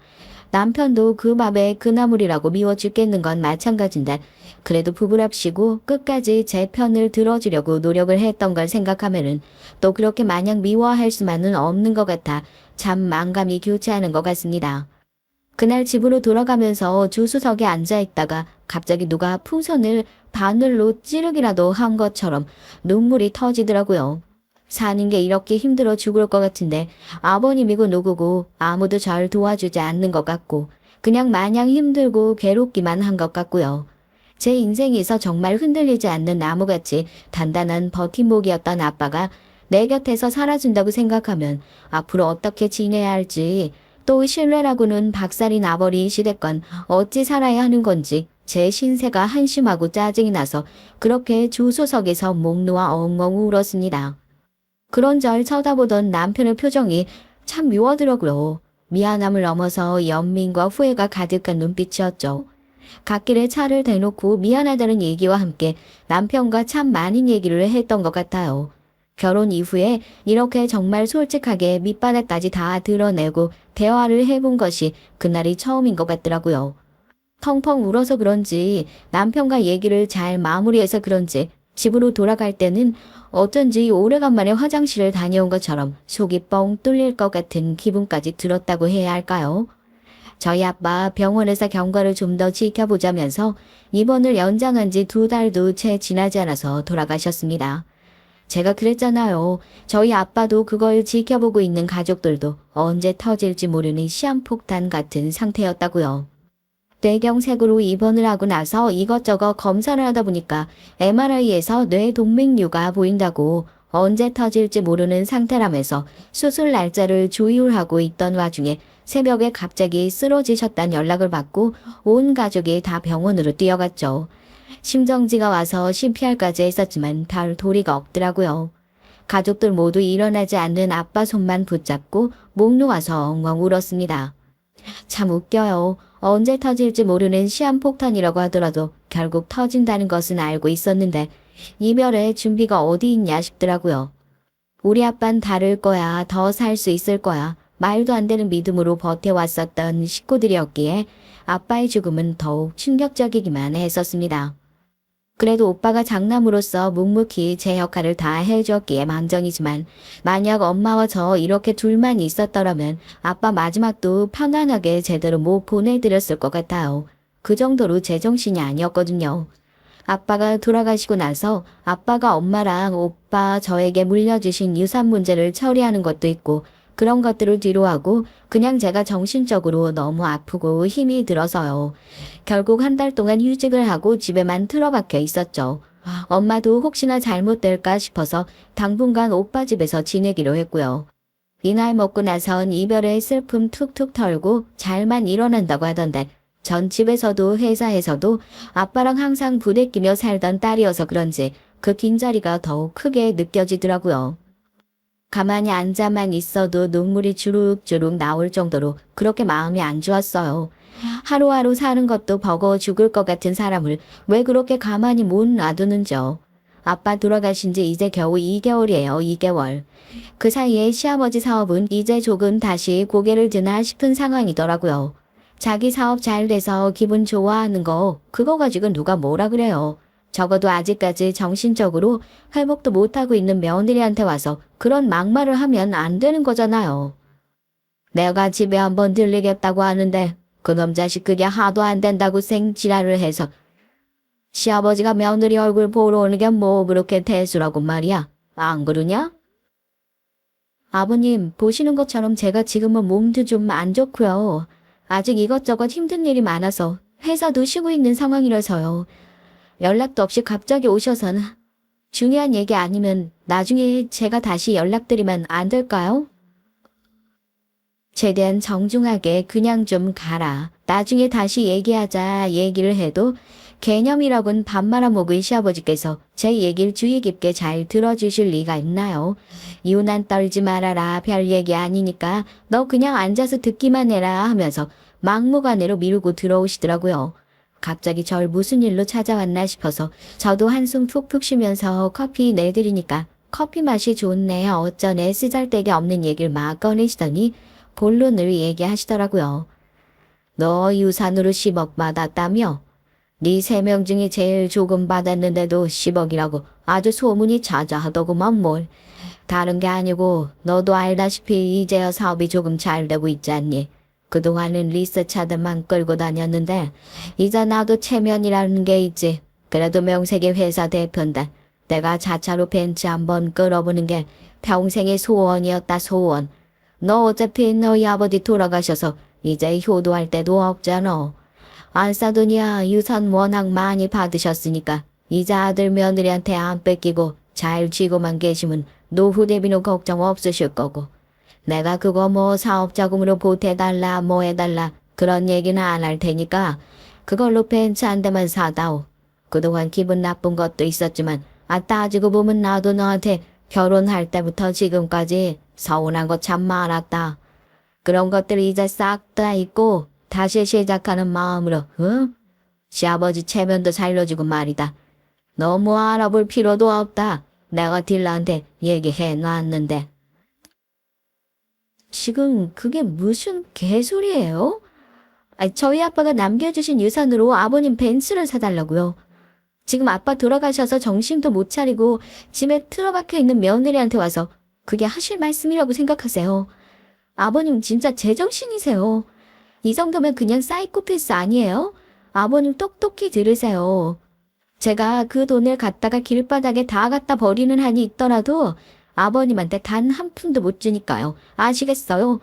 남편도 그 밥에 그나물이라고 미워 죽겠는 건 마찬가지인데 그래도 부부랍시고 끝까지 제 편을 들어주려고 노력을 했던 걸 생각하면은 또 그렇게 마냥 미워할 수만은 없는 것 같아 참 만감이 교차하는 것 같습니다. 그날 집으로 돌아가면서 주수석에 앉아있다가 갑자기 누가 풍선을 바늘로 찌르기라도 한 것처럼 눈물이 터지더라고요. 사는 게 이렇게 힘들어 죽을 것 같은데 아버님이고 누구고 아무도 절 도와주지 않는 것 같고 그냥 마냥 힘들고 괴롭기만 한 것 같고요. 제 인생에서 정말 흔들리지 않는 나무같이 단단한 버팀목이었던 아빠가 내 곁에서 살아준다고 생각하면 앞으로 어떻게 지내야 할지 또 신뢰라고는 박살이 나버린 시대건 어찌 살아야 하는 건지 제 신세가 한심하고 짜증이 나서 그렇게 주소석에서 목 놓아 엉엉 울었습니다. 그런 절 쳐다보던 남편의 표정이 참 묘하더라고요. 미안함을 넘어서 연민과 후회가 가득한 눈빛이었죠. 갓길에 차를 대놓고 미안하다는 얘기와 함께 남편과 참 많은 얘기를 했던 것 같아요. 결혼 이후에 이렇게 정말 솔직하게 밑바닥까지 다 드러내고 대화를 해본 것이 그날이 처음인 것 같더라고요. 펑펑 울어서 그런지 남편과 얘기를 잘 마무리해서 그런지 집으로 돌아갈 때는 어쩐지 오래간만에 화장실을 다녀온 것처럼 속이 뻥 뚫릴 것 같은 기분까지 들었다고 해야 할까요? 저희 아빠 병원에서 경과를 좀 더 지켜보자면서 입원을 연장한 지 2달도 채 지나지 않아서 돌아가셨습니다. 제가 그랬잖아요. 저희 아빠도 그걸 지켜보고 있는 가족들도 언제 터질지 모르는 시한폭탄 같은 상태였다고요. 뇌경색으로 입원을 하고 나서 이것저것 검사를 하다 보니까 MRI에서 뇌 동맥류가 보인다고 언제 터질지 모르는 상태라면서 수술 날짜를 조율하고 있던 와중에 새벽에 갑자기 쓰러지셨다는 연락을 받고 온 가족이 다 병원으로 뛰어갔죠. 심정지가 와서 CPR까지 했었지만 별 도리가 없더라고요. 가족들 모두 일어나지 않는 아빠 손만 붙잡고 목 놓아서 엉엉 울었습니다. 참 웃겨요. 언제 터질지 모르는 시한폭탄이라고 하더라도 결국 터진다는 것은 알고 있었는데 이별의 준비가 어디 있냐 싶더라고요. 우리 아빤 다를 거야. 더 살 수 있을 거야. 말도 안 되는 믿음으로 버텨왔었던 식구들이었기에 아빠의 죽음은 더욱 충격적이기만 했었습니다. 그래도 오빠가 장남으로서 묵묵히 제 역할을 다 해줬기에 망정이지만 만약 엄마와 저 이렇게 둘만 있었더라면 아빠 마지막도 편안하게 제대로 못 보내드렸을 것 같아요. 그 정도로 제정신이 아니었거든요. 아빠가 돌아가시고 나서 아빠가 엄마랑 오빠 저에게 물려주신 유산 문제를 처리하는 것도 있고 그런 것들을 뒤로 하고 그냥 제가 정신적으로 너무 아프고 힘이 들어서요. 결국 1달 동안 휴직을 하고 집에만 틀어박혀 있었죠. 엄마도 혹시나 잘못될까 싶어서 당분간 오빠 집에서 지내기로 했고요. 이날 먹고 나선 이별의 슬픔 툭툭 털고 잘만 일어난다고 하던데 전 집에서도 회사에서도 아빠랑 항상 부대끼며 살던 딸이어서 그런지 그 빈자리가 더욱 크게 느껴지더라고요. 가만히 앉아만 있어도 눈물이 주룩주룩 나올 정도로 그렇게 마음이 안 좋았어요. 하루하루 사는 것도 버거워 죽을 것 같은 사람을 왜 그렇게 가만히 못 놔두는지요. 아빠 돌아가신 지 이제 겨우 2개월이에요. 2개월. 그 사이에 시아버지 사업은 이제 조금 다시 고개를 드나 싶은 상황이더라고요. 자기 사업 잘 돼서 기분 좋아하는 거 그거 가지고 누가 뭐라 그래요. 적어도 아직까지 정신적으로 회복도 못하고 있는 며느리한테 와서 그런 막말을 하면 안 되는 거잖아요. 내가 집에 한번 들리겠다고 하는데 그놈 자식 그게 하도 안 된다고 생지랄을 해서 시아버지가 며느리 얼굴 보러 오는 게 뭐 그렇게 대수라고 말이야. 안 그러냐? 아버님 보시는 것처럼 제가 지금은 몸도 좀 안 좋고요. 아직 이것저것 힘든 일이 많아서 회사도 쉬고 있는 상황이라서요. 연락도 없이 갑자기 오셔서는 중요한 얘기 아니면 나중에 제가 다시 연락드리면 안 될까요? 최대한 정중하게 그냥 좀 가라. 나중에 다시 얘기하자 얘기를 해도 개념이라곤 밥 말아먹을 시아버지께서 제 얘기를 주의 깊게 잘 들어주실 리가 있나요? 유난 떨지 말아라. 별 얘기 아니니까 너 그냥 앉아서 듣기만 해라 하면서 막무가내로 미루고 들어오시더라고요. 갑자기 절 무슨 일로 찾아왔나 싶어서 저도 한숨 푹푹 쉬면서 커피 내드리니까 커피 맛이 좋네 어쩌네 쓰잘데기 없는 얘기를 막 꺼내시더니 본론을 얘기하시더라고요. 너 유산으로 10억 받았다며? 네 3명 중에 제일 조금 받았는데도 10억이라고 아주 소문이 자자하더구만 뭘. 다른 게 아니고 너도 알다시피 이제야 사업이 조금 잘 되고 있지 않니? 그동안은 리서차들만 끌고 다녔는데 이제 나도 체면이라는 게 있지. 그래도 명색의 회사 대표인데 내가 자차로 벤츠 한번 끌어보는 게 평생의 소원이었다 소원. 너 어차피 너희 아버지 돌아가셔서 이제 효도할 때도 없잖아. 안 싸더니야 유산 워낙 많이 받으셨으니까 이제 아들 며느리한테 안 뺏기고 잘 쥐고만 계시면 노후 대비는 걱정 없으실 거고. 내가 그거 뭐 사업자금으로 보태달라 뭐 해달라 그런 얘기는 안 할 테니까 그걸로 벤츠 한 대만 사다오. 그동안 기분 나쁜 것도 있었지만 따지고 보면 나도 너한테 결혼할 때부터 지금까지 서운한 거 참 많았다. 그런 것들이 이제 싹 다 잊고 다시 시작하는 마음으로 응? 시아버지 체면도 살려주고 말이다. 너무 알아볼 필요도 없다. 내가 딜러한테 얘기해 놨는데. 지금 그게 무슨 개소리예요? 저희 아빠가 남겨주신 유산으로 아버님 벤츠를 사달라고요. 지금 아빠 돌아가셔서 정신도 못 차리고 집에 틀어박혀 있는 며느리한테 와서 그게 하실 말씀이라고 생각하세요. 아버님 진짜 제정신이세요. 이 정도면 그냥 사이코패스 아니에요? 아버님 똑똑히 들으세요. 제가 그 돈을 갖다가 길바닥에 다 갖다 버리는 한이 있더라도 아버님한테 단 한 푼도 못 주니까요. 아시겠어요?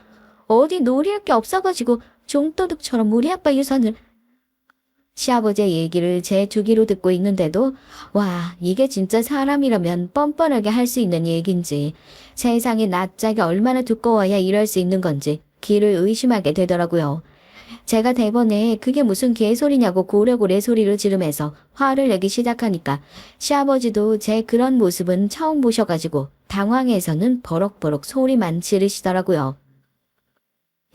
어디 놀이할 게 없어가지고 종도둑처럼 우리 아빠 유산을. 시아버지의 얘기를 제 주기로 듣고 있는데도 와, 이게 진짜 사람이라면 뻔뻔하게 할 수 있는 얘긴지, 세상에 낯짝이 얼마나 두꺼워야 이럴 수 있는 건지 귀를 의심하게 되더라고요. 제가 대번에 그게 무슨 개소리냐고 고래고래 소리를 지르면서 화를 내기 시작하니까 시아버지도 제 그런 모습은 처음 보셔가지고 당황해서는 버럭버럭 소리만 지르시더라고요.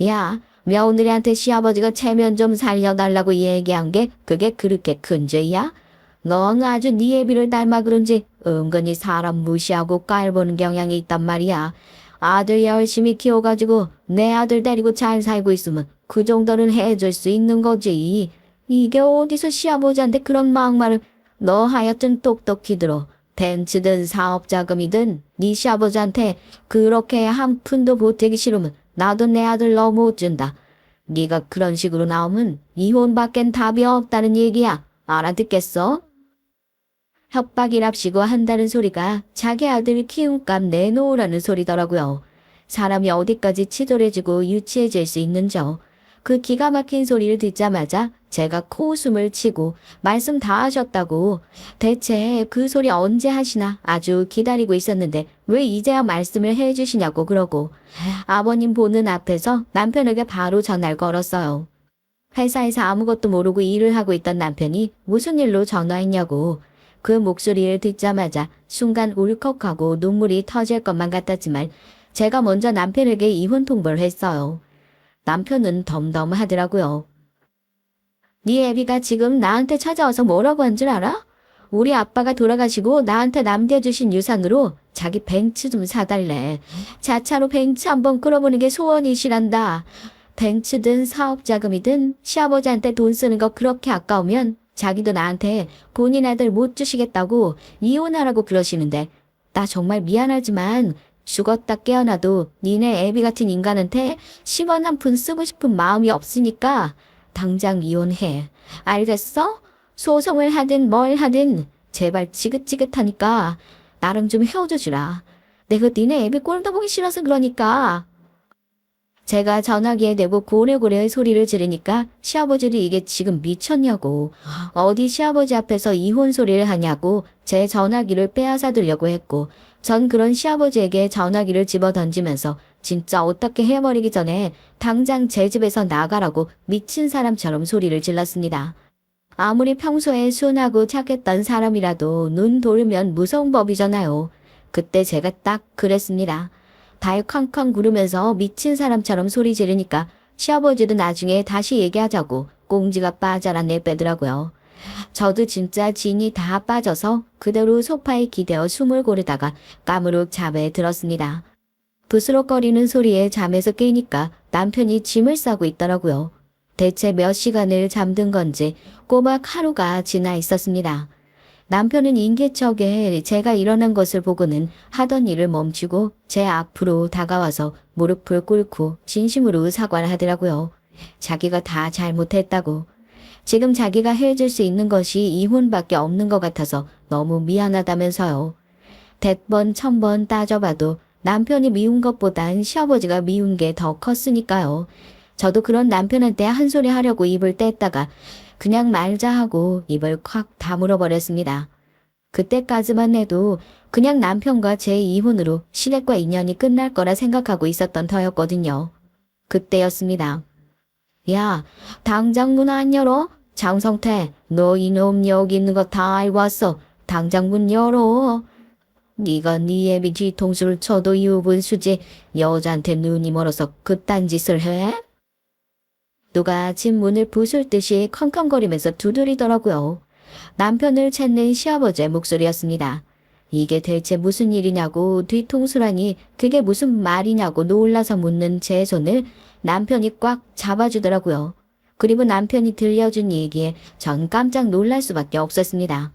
야, 며느리한테 시아버지가 체면 좀 살려달라고 얘기한 게 그게 그렇게 큰 죄야? 넌 아주 네 애비를 닮아 그런지 은근히 사람 무시하고 깔보는 경향이 있단 말이야. 아들 열심히 키워가지고 내 아들 데리고 잘 살고 있으면 그 정도는 해줄 수 있는 거지. 이게 어디서 시아버지한테 그런 막말을. 너 하여튼 똑똑히 들어. 벤츠든 사업자금이든 네 시아버지한테 그렇게 한 푼도 보태기 싫으면 나도 내 아들 너 못 준다. 네가 그런 식으로 나오면 이혼밖엔 답이 없다는 얘기야. 알아듣겠어? 협박이랍시고 한다는 소리가 자기 아들 키움값 내놓으라는 소리더라고요. 사람이 어디까지 치졸해지고 유치해질 수 있는죠. 그 기가 막힌 소리를 듣자마자 제가 코웃음을 치고 말씀 다 하셨다고, 대체 그 소리 언제 하시나 아주 기다리고 있었는데 왜 이제야 말씀을 해주시냐고 그러고 아버님 보는 앞에서 남편에게 바로 전화를 걸었어요. 회사에서 아무것도 모르고 일을 하고 있던 남편이 무슨 일로 전화했냐고. 그 목소리를 듣자마자 순간 울컥하고 눈물이 터질 것만 같았지만 제가 먼저 남편에게 이혼 통보를 했어요. 남편은 덤덤하더라고요. 네 애비가 지금 나한테 찾아와서 뭐라고 한 줄 알아? 우리 아빠가 돌아가시고 나한테 남겨주신 유산으로 자기 벤츠 좀 사달래. 자차로 벤츠 한번 끌어보는 게 소원이시란다. 벤츠든 사업자금이든 시아버지한테 돈 쓰는 거 그렇게 아까우면 자기도 나한테 본인 아들 못 주시겠다고 이혼하라고 그러시는데, 나 정말 미안하지만 죽었다 깨어나도 니네 애비 같은 인간한테 10원 한 푼 쓰고 싶은 마음이 없으니까 당장 이혼해. 알겠어? 소송을 하든 뭘 하든 제발 지긋지긋하니까 나랑 좀 헤어져 주라. 내가 니네 애비 꼴도 보기 싫어서 그러니까. 제가 전화기에 대고 고래고래 소리를 지르니까 시아버지도 이게 지금 미쳤냐고, 어디 시아버지 앞에서 이혼 소리를 하냐고 제 전화기를 빼앗아 들려고 했고, 전 그런 시아버지에게 전화기를 집어 던지면서 진짜 어떻게 해버리기 전에 당장 제 집에서 나가라고 미친 사람처럼 소리를 질렀습니다. 아무리 평소에 순하고 착했던 사람이라도 눈 돌면 무서운 법이잖아요. 그때 제가 딱 그랬습니다. 달 쾅쾅 구르면서 미친 사람처럼 소리 지르니까 시아버지도 나중에 다시 얘기하자고 꽁지가 빠져라 내빼더라고요. 저도 진짜 진이 다 빠져서 그대로 소파에 기대어 숨을 고르다가 까무룩 잠에 들었습니다. 부스럭거리는 소리에 잠에서 깨니까 남편이 짐을 싸고 있더라고요. 대체 몇 시간을 잠든 건지 꼬박 하루가 지나 있었습니다. 남편은 인기척에 제가 일어난 것을 보고는 하던 일을 멈추고 제 앞으로 다가와서 무릎을 꿇고 진심으로 사과를 하더라고요. 자기가 다 잘못했다고. 지금 자기가 해줄 수 있는 것이 이혼밖에 없는 것 같아서 너무 미안하다면서요. 100번 1000번 따져봐도 남편이 미운 것보단 시아버지가 미운 게 더 컸으니까요. 저도 그런 남편한테 한 소리 하려고 입을 뗐다가 그냥 말자 하고 입을 콱 다물어 버렸습니다. 그때까지만 해도 그냥 남편과 제 이혼으로 시댁과 인연이 끝날 거라 생각하고 있었던 터였거든요. 그때였습니다. 야, 당장 문 안 열어? 장성태, 너 이놈 여기 있는 거 다 알고 왔어. 당장 문 열어. 네가 네 애비 뒤통수를 쳐도 유분수지 여자한테 눈이 멀어서 그딴 짓을 해? 누가 집 문을 부술 듯이 컹컹거리면서 두드리더라고요. 남편을 찾는 시아버지의 목소리였습니다. 이게 대체 무슨 일이냐고 뒤통수라니 그게 무슨 말이냐고 놀라서 묻는 제 손을 남편이 꽉 잡아주더라고요. 그리고 남편이 들려준 얘기에 전 깜짝 놀랄 수밖에 없었습니다.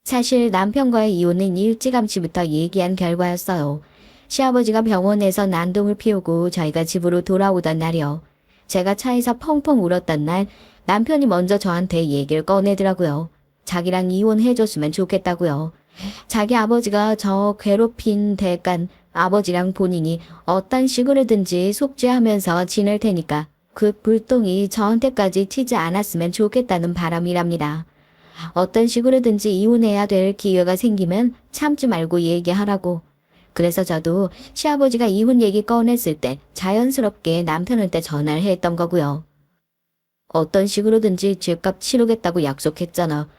사실 남편과의 이혼은 일찌감치부터 얘기한 결과였어요. 시아버지가 병원에서 난동을 피우고 저희가 집으로 돌아오던 날이요. 제가 차에서 펑펑 울었던 날 남편이 먼저 저한테 얘기를 꺼내더라고요. 자기랑 이혼해줬으면 좋겠다고요. 자기 아버지가 저 괴롭힌 대간 아버지랑 본인이 어떤 식으로든지 속죄하면서 지낼 테니까 그 불똥이 저한테까지 튀지 않았으면 좋겠다는 바람이랍니다. 어떤 식으로든지 이혼해야 될 기회가 생기면 참지 말고 얘기하라고. 그래서 저도 시아버지가 이혼 얘기 꺼냈을 때 자연스럽게 남편한테 전화를 했던 거고요. 어떤 식으로든지 죗값 치르겠다고 약속했잖아.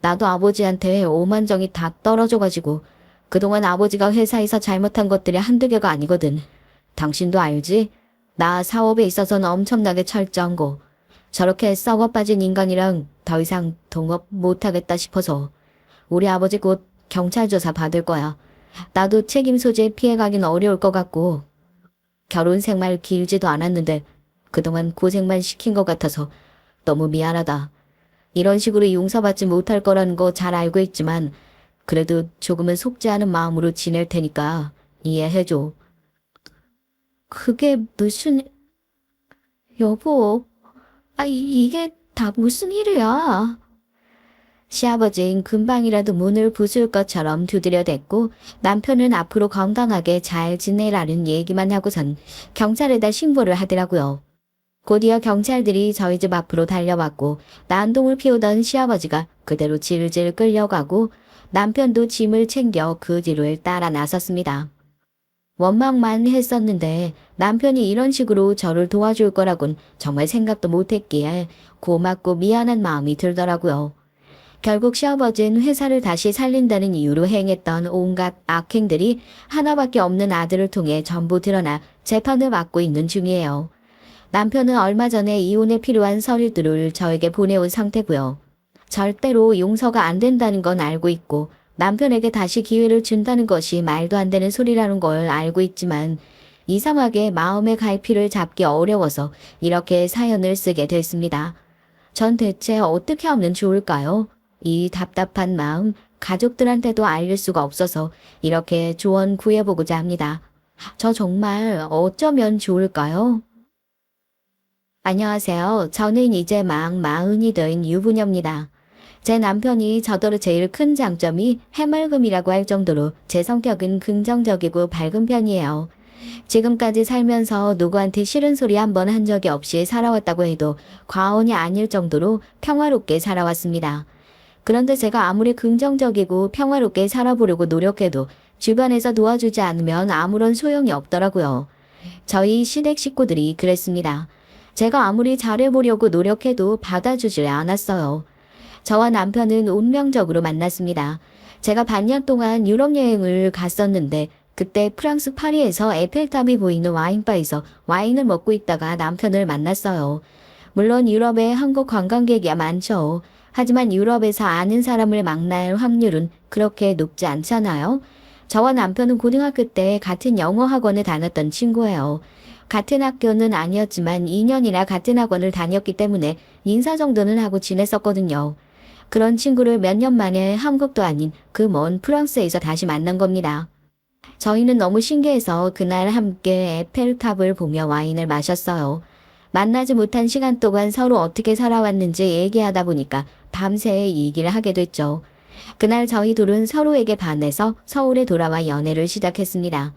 나도 아버지한테 오만정이 다 떨어져가지고 그동안 아버지가 회사에서 잘못한 것들이 한두 개가 아니거든. 당신도 알지? 나 사업에 있어서는 엄청나게 철저한 거. 저렇게 썩어 빠진 인간이랑 더 이상 동업 못하겠다 싶어서 우리 아버지 곧 경찰 조사 받을 거야. 나도 책임 소재 피해가긴 어려울 것 같고 결혼 생활 길지도 않았는데 그동안 고생만 시킨 것 같아서 너무 미안하다. 이런 식으로 용서받지 못할 거라는 거 잘 알고 있지만 그래도 조금은 속죄하는 마음으로 지낼 테니까 이해해줘. 그게 무슨... 여보, 이게 다 무슨 일이야? 시아버지는 금방이라도 문을 부술 것처럼 두드려댔고 남편은 앞으로 건강하게 잘 지내라는 얘기만 하고선 경찰에다 신고를 하더라고요. 곧이어 경찰들이 저희 집 앞으로 달려왔고 난동을 피우던 시아버지가 그대로 질질 끌려가고 남편도 짐을 챙겨 그 뒤를 따라 나섰습니다. 원망만 했었는데 남편이 이런 식으로 저를 도와줄 거라곤 정말 생각도 못했기에 고맙고 미안한 마음이 들더라고요. 결국 시아버지는 회사를 다시 살린다는 이유로 행했던 온갖 악행들이 하나밖에 없는 아들을 통해 전부 드러나 재판을 받고 있는 중이에요. 남편은 얼마 전에 이혼에 필요한 서류들을 저에게 보내온 상태고요. 절대로 용서가 안 된다는 건 알고 있고 남편에게 다시 기회를 준다는 것이 말도 안 되는 소리라는 걸 알고 있지만 이상하게 마음의 갈피를 잡기 어려워서 이렇게 사연을 쓰게 됐습니다. 전 대체 어떻게 하면 좋을까요? 이 답답한 마음 가족들한테도 알릴 수가 없어서 이렇게 조언 구해보고자 합니다. 저 정말 어쩌면 좋을까요? 안녕하세요. 저는 이제 막 40이 된 유부녀입니다. 제 남편이 저더러 제일 큰 장점이 해맑음이라고 할 정도로 제 성격은 긍정적이고 밝은 편이에요. 지금까지 살면서 누구한테 싫은 소리 한 번 한 적이 없이 살아왔다고 해도 과언이 아닐 정도로 평화롭게 살아왔습니다. 그런데 제가 아무리 긍정적이고 평화롭게 살아보려고 노력해도 주변에서 도와주지 않으면 아무런 소용이 없더라고요. 저희 시댁 식구들이 그랬습니다. 제가 아무리 잘해보려고 노력해도 받아주질 않았어요. 저와 남편은 운명적으로 만났습니다. 제가 반년 동안 유럽 여행을 갔었는데 그때 프랑스 파리에서 에펠탑이 보이는 와인바에서 와인을 먹고 있다가 남편을 만났어요. 물론 유럽에 한국 관광객이 많죠. 하지만 유럽에서 아는 사람을 만날 확률은 그렇게 높지 않잖아요. 저와 남편은 고등학교 때 같은 영어 학원에 다녔던 친구예요. 같은 학교는 아니었지만 2년이나 같은 학원을 다녔기 때문에 인사 정도는 하고 지냈었거든요. 그런 친구를 몇 년 만에 한국도 아닌 그 먼 프랑스에서 다시 만난 겁니다. 저희는 너무 신기해서 그날 함께 에펠탑을 보며 와인을 마셨어요. 만나지 못한 시간 동안 서로 어떻게 살아왔는지 얘기하다 보니까 밤새 얘기를 하게 됐죠. 그날 저희 둘은 서로에게 반해서 서울에 돌아와 연애를 시작했습니다.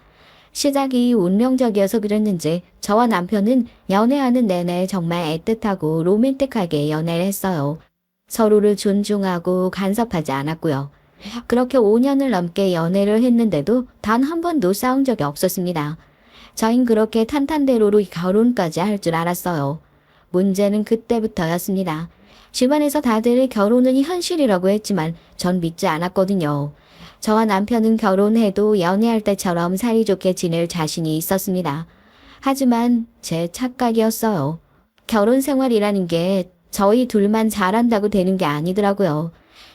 시작이 운명적이어서 그랬는지 저와 남편은 연애하는 내내 정말 애틋하고 로맨틱하게 연애를 했어요. 서로를 존중하고 간섭하지 않았고요. 그렇게 5년을 넘게 연애를 했는데도 단 한 번도 싸운 적이 없었습니다. 저흰 그렇게 탄탄대로로 결혼까지 할 줄 알았어요. 문제는 그때부터였습니다. 집안에서 다들 결혼은 현실이라고 했지만 전 믿지 않았거든요. 저와 남편은 결혼해도 연애할 때처럼 사이좋게 지낼 자신이 있었습니다. 하지만 제 착각이었어요. 결혼 생활이라는 게 저희 둘만 잘한다고 되는 게 아니더라고요.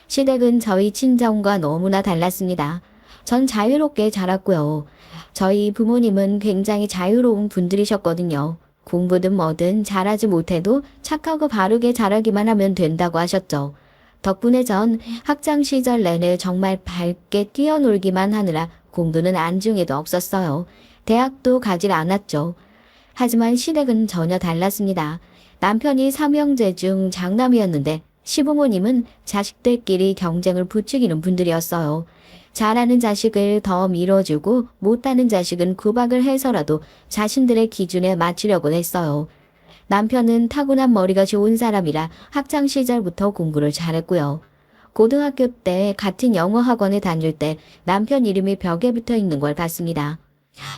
시댁은 저희 친정과 너무나 달랐습니다. 전 자유롭게 자랐고요. 저희 부모님은 굉장히 자유로운 분들이셨거든요. 공부든 뭐든 잘하지 못해도 착하고 바르게 자라기만 하면 된다고 하셨죠. 덕분에 전 학창 시절 내내 정말 밝게 뛰어놀기만 하느라 공부는 안중에도 없었어요. 대학도 가질 않았죠. 하지만 시댁은 전혀 달랐습니다. 남편이 삼형제 중 장남이었는데 시부모님은 자식들끼리 경쟁을 부추기는 분들이었어요. 잘하는 자식을 더 밀어주고 못하는 자식은 구박을 해서라도 자신들의 기준에 맞추려고 했어요. 남편은 타고난 머리가 좋은 사람이라 학창 시절부터 공부를 잘했고요. 고등학교 때 같은 영어 학원에 다닐 때 남편 이름이 벽에 붙어 있는 걸 봤습니다.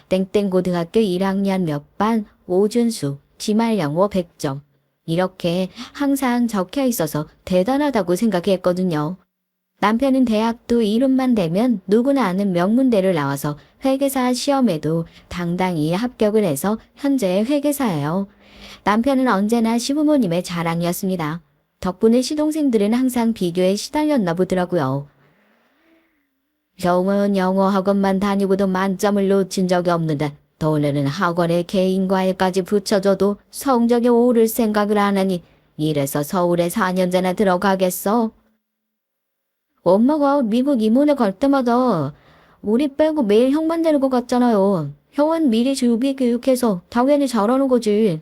땡땡 고등학교 1학년 몇 반 오준수 기말 영어 100점. 이렇게 항상 적혀 있어서 대단하다고 생각했거든요. 남편은 대학도 이름만 대면 누구나 아는 명문대를 나와서 회계사 시험에도 당당히 합격을 해서 현재 회계사예요. 남편은 언제나 시부모님의 자랑이었습니다. 덕분에 시동생들은 항상 비교에 시달렸나 보더라고요. 형은 영어 학원만 다니고도 만점을 놓친 적이 없는데 너네는 학원에 개인 과외까지 붙여줘도 성적이 오를 생각을 안 하니 이래서 서울에 4년제나 들어가겠어? 엄마가 미국 이모네 갈 때마다 우리 빼고 매일 형만 데리고 갔잖아요. 형은 미리 준비 교육해서 당연히 잘하는 거지.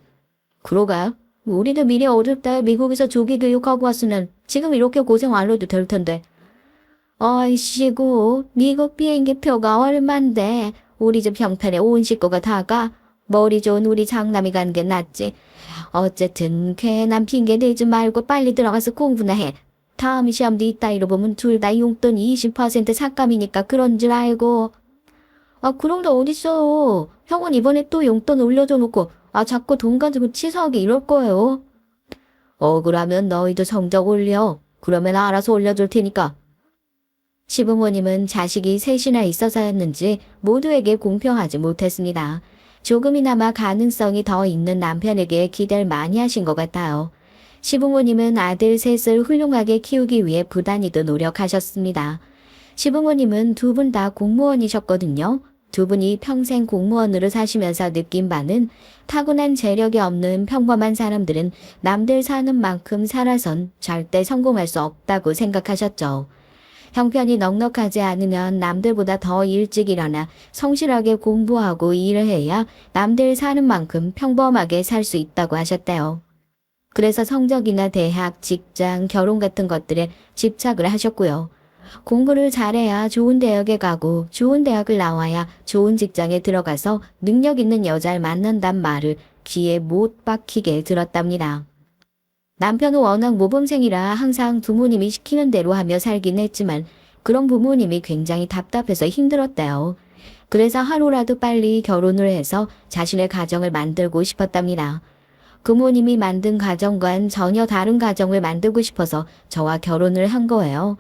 그러가? 우리도 미리 어릴 때 미국에서 조기 교육하고 왔으면 지금 이렇게 고생 안 해도 될 텐데. 아이씨고 미국 비행기표가 얼만데 우리 집 형편에 온 식구가 다가 머리 좋은 우리 장남이 간 게 낫지. 어쨌든 괜한 핑계 대지 말고 빨리 들어가서 공부나 해. 다음 시험도 이따위로 보면 둘 다 용돈 20% 삭감이니까 그런 줄 알고. 그런 게 어딨어. 형은 이번에 또 용돈 올려줘 놓고 자꾸 돈 가지고 치사하게 이럴 거예요. 억울하면 너희도 성적 올려. 그러면 알아서 올려줄 테니까. 시부모님은 자식이 셋이나 있어서였는지 모두에게 공평하지 못했습니다. 조금이나마 가능성이 더 있는 남편에게 기대를 많이 하신 것 같아요. 시부모님은 아들 셋을 훌륭하게 키우기 위해 부단히도 노력하셨습니다. 시부모님은 두 분 다 공무원이셨거든요. 두 분이 평생 공무원으로 사시면서 느낀 바는 타고난 재력이 없는 평범한 사람들은 남들 사는 만큼 살아선 절대 성공할 수 없다고 생각하셨죠. 형편이 넉넉하지 않으면 남들보다 더 일찍 일어나 성실하게 공부하고 일을 해야 남들 사는 만큼 평범하게 살 수 있다고 하셨대요. 그래서 성적이나 대학, 직장, 결혼 같은 것들에 집착을 하셨고요. 공부를 잘해야 좋은 대학에 가고 좋은 대학을 나와야 좋은 직장에 들어가서 능력 있는 여자를 만난단 말을 귀에 못 박히게 들었답니다. 남편은 워낙 모범생이라 항상 부모님이 시키는 대로 하며 살긴 했지만 그런 부모님이 굉장히 답답해서 힘들었대요. 그래서 하루라도 빨리 결혼을 해서 자신의 가정을 만들고 싶었답니다. 부모님이 만든 가정과는 전혀 다른 가정을 만들고 싶어서 저와 결혼을 한 거예요.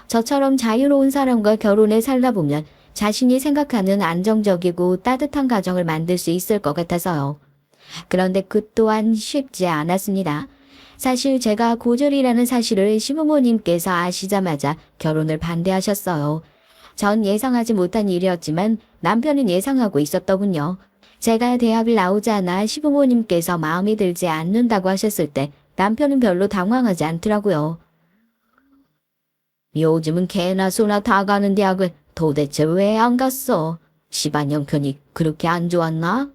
저처럼 자유로운 사람과 결혼해 살다 보면 자신이 생각하는 안정적이고 따뜻한 가정을 만들 수 있을 것 같아서요. 그런데 그 또한 쉽지 않았습니다. 사실 제가 고졸이라는 사실을 시부모님께서 아시자마자 결혼을 반대하셨어요. 전 예상하지 못한 일이었지만 남편은 예상하고 있었더군요. 제가 대학을 나오자나 시부모님께서 마음에 들지 않는다고 하셨을 때 남편은 별로 당황하지 않더라고요. 요즘은 개나 소나 다 가는 대학을 도대체 왜 안 갔어? 집안 형편이 그렇게 안 좋았나?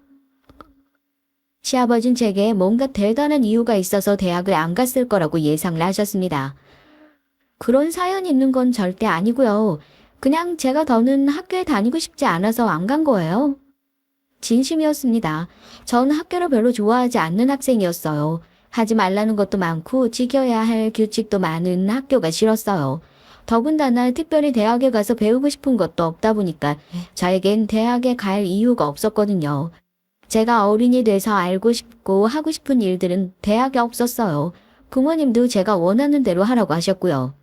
시아버진 제게 뭔가 대단한 이유가 있어서 대학을 안 갔을 거라고 예상을 하셨습니다. 그런 사연이 있는 건 절대 아니고요. 그냥 제가 더는 학교에 다니고 싶지 않아서 안 간 거예요. 진심이었습니다. 전 학교를 별로 좋아하지 않는 학생이었어요. 하지 말라는 것도 많고 지켜야 할 규칙도 많은 학교가 싫었어요. 더군다나 특별히 대학에 가서 배우고 싶은 것도 없다 보니까 저에겐 대학에 갈 이유가 없었거든요. 제가 어른이 돼서 알고 싶고 하고 싶은 일들은 대학에 없었어요. 부모님도 제가 원하는 대로 하라고 하셨고요.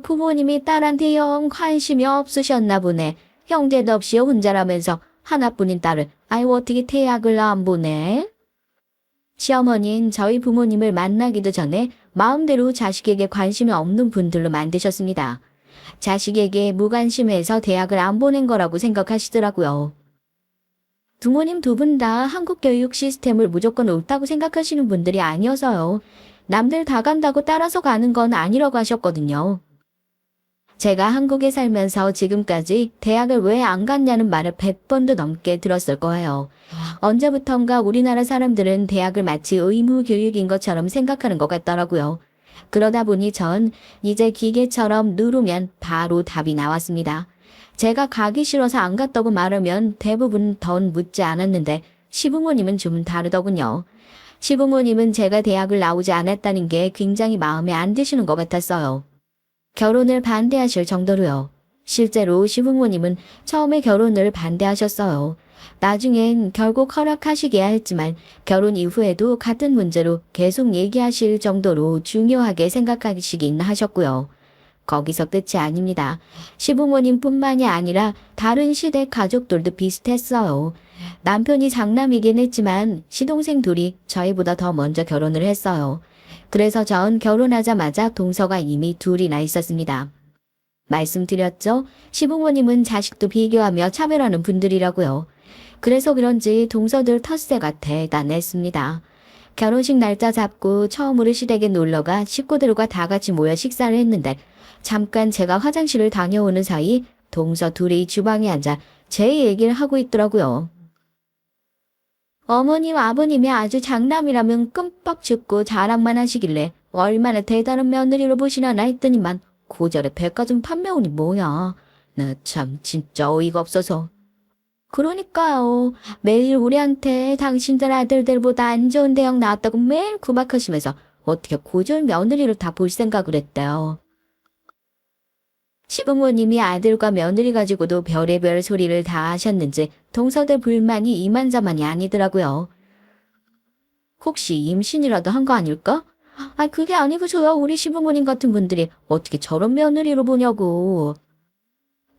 부모님이 딸한테 영 관심이 없으셨나 보네. 형제도 없이 혼자라면서 하나뿐인 딸을 어떻게 대학을 안 보내? 시어머니는 저희 부모님을 만나기도 전에 마음대로 자식에게 관심이 없는 분들로 만드셨습니다. 자식에게 무관심해서 대학을 안 보낸 거라고 생각하시더라고요. 부모님 두 분 다 한국 교육 시스템을 무조건 옳다고 생각하시는 분들이 아니어서요. 남들 다 간다고 따라서 가는 건 아니라고 하셨거든요. 제가 한국에 살면서 지금까지 대학을 왜 안 갔냐는 말을 100번도 넘게 들었을 거예요. 언제부턴가 우리나라 사람들은 대학을 마치 의무 교육인 것처럼 생각하는 것 같더라고요. 그러다 보니 전 이제 기계처럼 누르면 바로 답이 나왔습니다. 제가 가기 싫어서 안 갔다고 말하면 대부분 더 묻지 않았는데 시부모님은 좀 다르더군요. 시부모님은 제가 대학을 나오지 않았다는 게 굉장히 마음에 안 드시는 것 같았어요. 결혼을 반대하실 정도로요. 실제로 시부모님은 처음에 결혼을 반대하셨어요. 나중엔 결국 허락하시기야 했지만 결혼 이후에도 같은 문제로 계속 얘기하실 정도로 중요하게 생각하시긴 하셨고요. 거기서 끝이 아닙니다. 시부모님뿐만이 아니라 다른 시댁 가족들도 비슷했어요. 남편이 장남이긴 했지만 시동생 둘이 저희보다 더 먼저 결혼을 했어요. 그래서 전 결혼하자마자 동서가 이미 둘이나 있었습니다. 말씀드렸죠? 시부모님은 자식도 비교하며 차별하는 분들이라고요. 그래서 그런지 동서들 텃세가 대단했습니다. 결혼식 날짜 잡고 처음으로 시댁에 놀러가 식구들과 다 같이 모여 식사를 했는데 잠깐 제가 화장실을 다녀오는 사이 동서 둘이 주방에 앉아 제 얘기를 하고 있더라고요. 어머님 아버님이 아주 장남이라면 끔뻑 죽고 자랑만 하시길래 얼마나 대단한 며느리로 보시려나 했더니만 고절에 백화점 판매원이 뭐야. 나 참 진짜 어이가 없어서. 그러니까요. 매일 우리한테 당신들 아들들보다 안 좋은 대학 나왔다고 매일 구박하시면서 어떻게 고졸 며느리를 다 볼 생각을 했대요. 시부모님이 아들과 며느리 가지고도 별의별 소리를 다 하셨는지 동서들 불만이 이만저만이 아니더라고요. 혹시 임신이라도 한 거 아닐까? 그게 아니고서야 우리 시부모님 같은 분들이 어떻게 저런 며느리로 보냐고.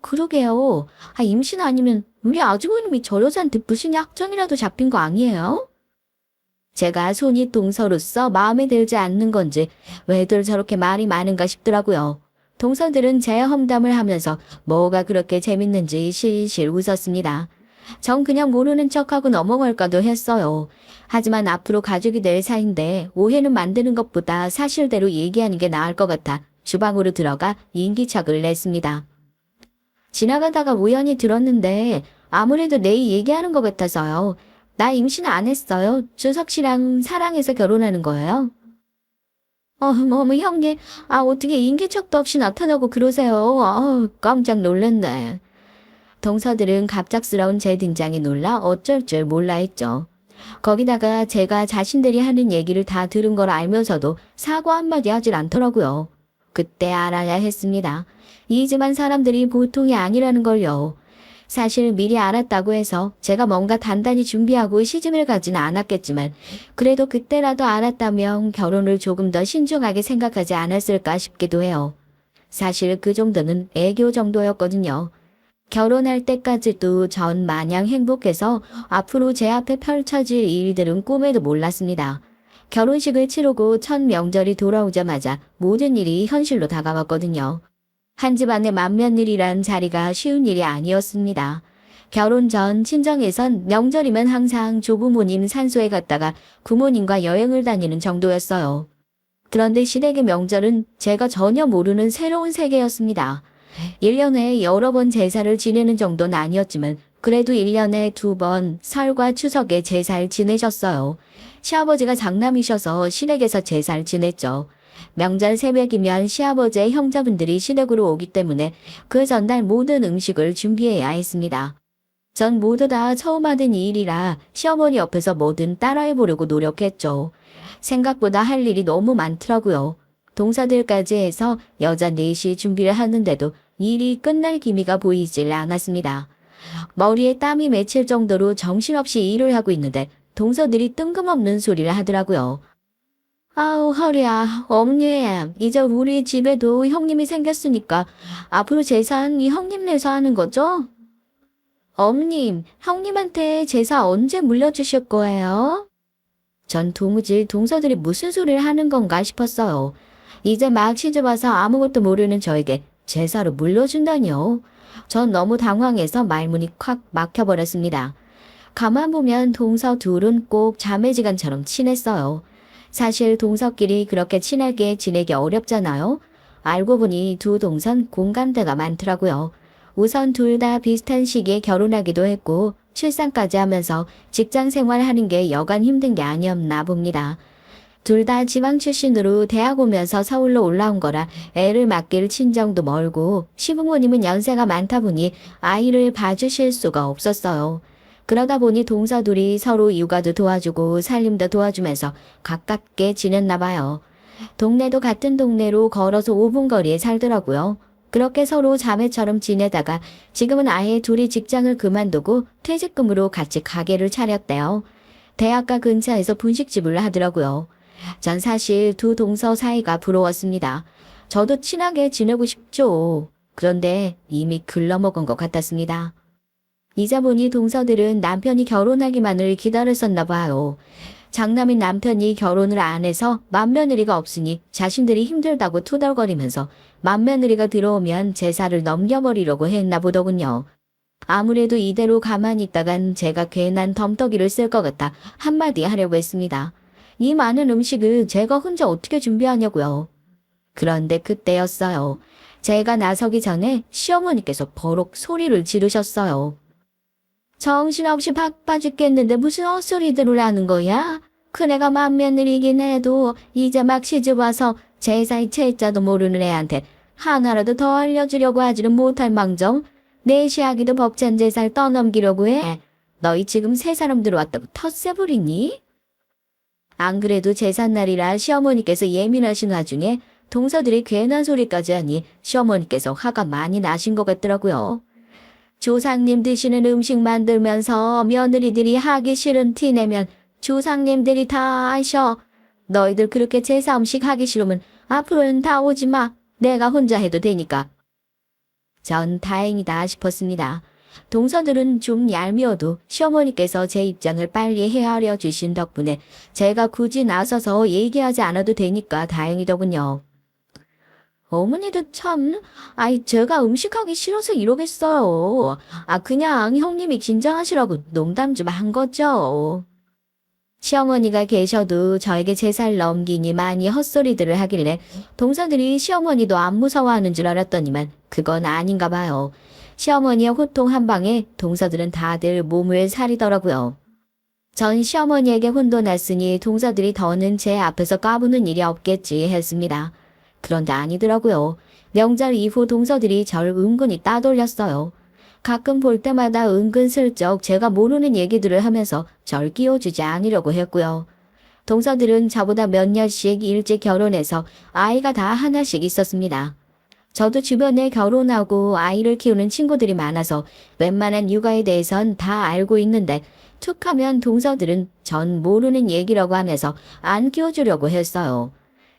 그러게요. 임신 아니면 우리 아주버님이 저 여자한테 무슨 약점이라도 잡힌 거 아니에요? 제가 손이 동서로서 마음에 들지 않는 건지 왜들 저렇게 말이 많은가 싶더라고요. 동서들은 제 험담을 하면서 뭐가 그렇게 재밌는지 실실 웃었습니다. 전 그냥 모르는 척하고 넘어갈까도 했어요. 하지만 앞으로 가족이 될 사이인데 오해는 만드는 것보다 사실대로 얘기하는 게 나을 것 같아 주방으로 들어가 인기척을 냈습니다. 지나가다가 우연히 들었는데 아무래도 내 얘기하는 것 같아서요. 나 임신 안 했어요. 주석 씨랑 사랑해서 결혼하는 거예요. 어머 형님, 어떻게 인기척도 없이 나타나고 그러세요. 깜짝 놀랐네. 동서들은 갑작스러운 제 등장에 놀라 어쩔 줄 몰라 했죠. 거기다가 제가 자신들이 하는 얘기를 다 들은 걸 알면서도 사과 한마디 하질 않더라고요. 그때 알아야 했습니다. 이 집안 사람들이 보통이 아니라는 걸요. 사실 미리 알았다고 해서 제가 뭔가 단단히 준비하고 시집을 가지는 않았겠지만 그래도 그때라도 알았다면 결혼을 조금 더 신중하게 생각하지 않았을까 싶기도 해요. 사실 그 정도는 애교 정도였거든요. 결혼할 때까지도 전 마냥 행복해서 앞으로 제 앞에 펼쳐질 일들은 꿈에도 몰랐습니다. 결혼식을 치르고 첫 명절이 돌아오자마자 모든 일이 현실로 다가왔거든요. 한 집안의 맏며느리란 자리가 쉬운 일이 아니었습니다. 결혼 전 친정에선 명절이면 항상 조부모님 산소에 갔다가 부모님과 여행을 다니는 정도였어요. 그런데 시댁의 명절은 제가 전혀 모르는 새로운 세계였습니다. 1년에 여러 번 제사를 지내는 정도는 아니었지만 그래도 1년에 2번 설과 추석에 제사를 지내셨어요. 시아버지가 장남이셔서 시댁에서 제사를 지냈죠. 명절 새벽이면 시아버지의 형제분들이 시댁으로 오기 때문에 그 전날 모든 음식을 준비해야 했습니다. 전 모두 다 처음 하는 일이라 시어머니 옆에서 뭐든 따라해보려고 노력했죠. 생각보다 할 일이 너무 많더라고요. 동사들까지 해서 여자 넷이 준비를 하는데도 일이 끝날 기미가 보이질 않았습니다. 머리에 땀이 맺힐 정도로 정신없이 일을 하고 있는데 동서들이 뜬금없는 소리를 하더라고요. 허리야. 어머님, 이제 우리 집에도 형님이 생겼으니까 앞으로 제사는 이 형님 내서 하는 거죠? 어머님, 형님한테 제사 언제 물려주실 거예요? 전 도무지 동서들이 무슨 소리를 하는 건가 싶었어요. 이제 막 시집와서 아무것도 모르는 저에게 제사로 물려준다니요. 전 너무 당황해서 말문이 콱 막혀버렸습니다. 가만 보면 동서 둘은 꼭 자매지간처럼 친했어요. 사실 동서끼리 그렇게 친하게 지내기 어렵잖아요. 알고 보니 두 동선 공감대가 많더라고요. 우선 둘 다 비슷한 시기에 결혼하기도 했고 출산까지 하면서 직장 생활하는 게 여간 힘든 게 아니었나 봅니다. 둘 다 지방 출신으로 대학 오면서 서울로 올라온 거라 애를 맡길 친정도 멀고 시부모님은 연세가 많다 보니 아이를 봐주실 수가 없었어요. 그러다 보니 동서 둘이 서로 육아도 도와주고 살림도 도와주면서 가깝게 지냈나 봐요. 동네도 같은 동네로 걸어서 5분 거리에 살더라고요. 그렇게 서로 자매처럼 지내다가 지금은 아예 둘이 직장을 그만두고 퇴직금으로 같이 가게를 차렸대요. 대학가 근처에서 분식집을 하더라고요. 전 사실 두 동서 사이가 부러웠습니다. 저도 친하게 지내고 싶죠. 그런데 이미 글러먹은 것 같았습니다. 이자 보니 동서들은 남편이 결혼하기만을 기다렸었나 봐요. 장남인 남편이 결혼을 안 해서 맏며느리가 없으니 자신들이 힘들다고 투덜거리면서 맏며느리가 들어오면 제사를 넘겨버리려고 했나 보더군요. 아무래도 이대로 가만히 있다간 제가 괜한 덤터기를 쓸 것 같아 한마디 하려고 했습니다. 이 많은 음식을 제가 혼자 어떻게 준비하냐고요. 그런데 그때였어요. 제가 나서기 전에 시어머니께서 버럭 소리를 지르셨어요. 정신없이 바빠 죽겠는데 무슨 헛소리들을 하는 거야? 큰애가 맏며느리긴 해도 이제 막 시집와서 제사의 채자도 모르는 애한테 하나라도 더 알려주려고 하지는 못할 망정 내시하기도 벅찬 제사를 떠넘기려고 해. 너희 지금 세 사람 들어왔다고 텃세 부리니? 안 그래도 제삿날이라 시어머니께서 예민하신 와중에 동서들이 괜한 소리까지 하니 시어머니께서 화가 많이 나신 것 같더라고요. 조상님 드시는 음식 만들면서 며느리들이 하기 싫은 티 내면 조상님들이 다 아셔. 너희들 그렇게 제사 음식 하기 싫으면 앞으로는 다 오지 마. 내가 혼자 해도 되니까. 전 다행이다 싶었습니다. 동서들은 좀 얄미워도 시어머니께서 제 입장을 빨리 헤아려 주신 덕분에 제가 굳이 나서서 얘기하지 않아도 되니까 다행이더군요. 어머니도 참, 제가 음식하기 싫어서 이러겠어요. 그냥 형님이 긴장하시라고 농담 좀 한 거죠. 시어머니가 계셔도 저에게 제살 넘기니 많이 헛소리들을 하길래 동서들이 시어머니도 안 무서워하는 줄 알았더니만 그건 아닌가 봐요. 시어머니의 호통 한 방에 동서들은 다들 몸을 사리더라고요. 전 시어머니에게 혼도 났으니 동서들이 더는 제 앞에서 까부는 일이 없겠지 했습니다. 그런데 아니더라고요. 명절 이후 동서들이 절 은근히 따돌렸어요. 가끔 볼 때마다 은근슬쩍 제가 모르는 얘기들을 하면서 절 끼워주지 않으려고 했고요. 동서들은 저보다 몇 년씩 일찍 결혼해서 아이가 다 하나씩 있었습니다. 저도 주변에 결혼하고 아이를 키우는 친구들이 많아서 웬만한 육아에 대해선 다 알고 있는데 툭 하면 동서들은 전 모르는 얘기라고 하면서 안 끼워주려고 했어요.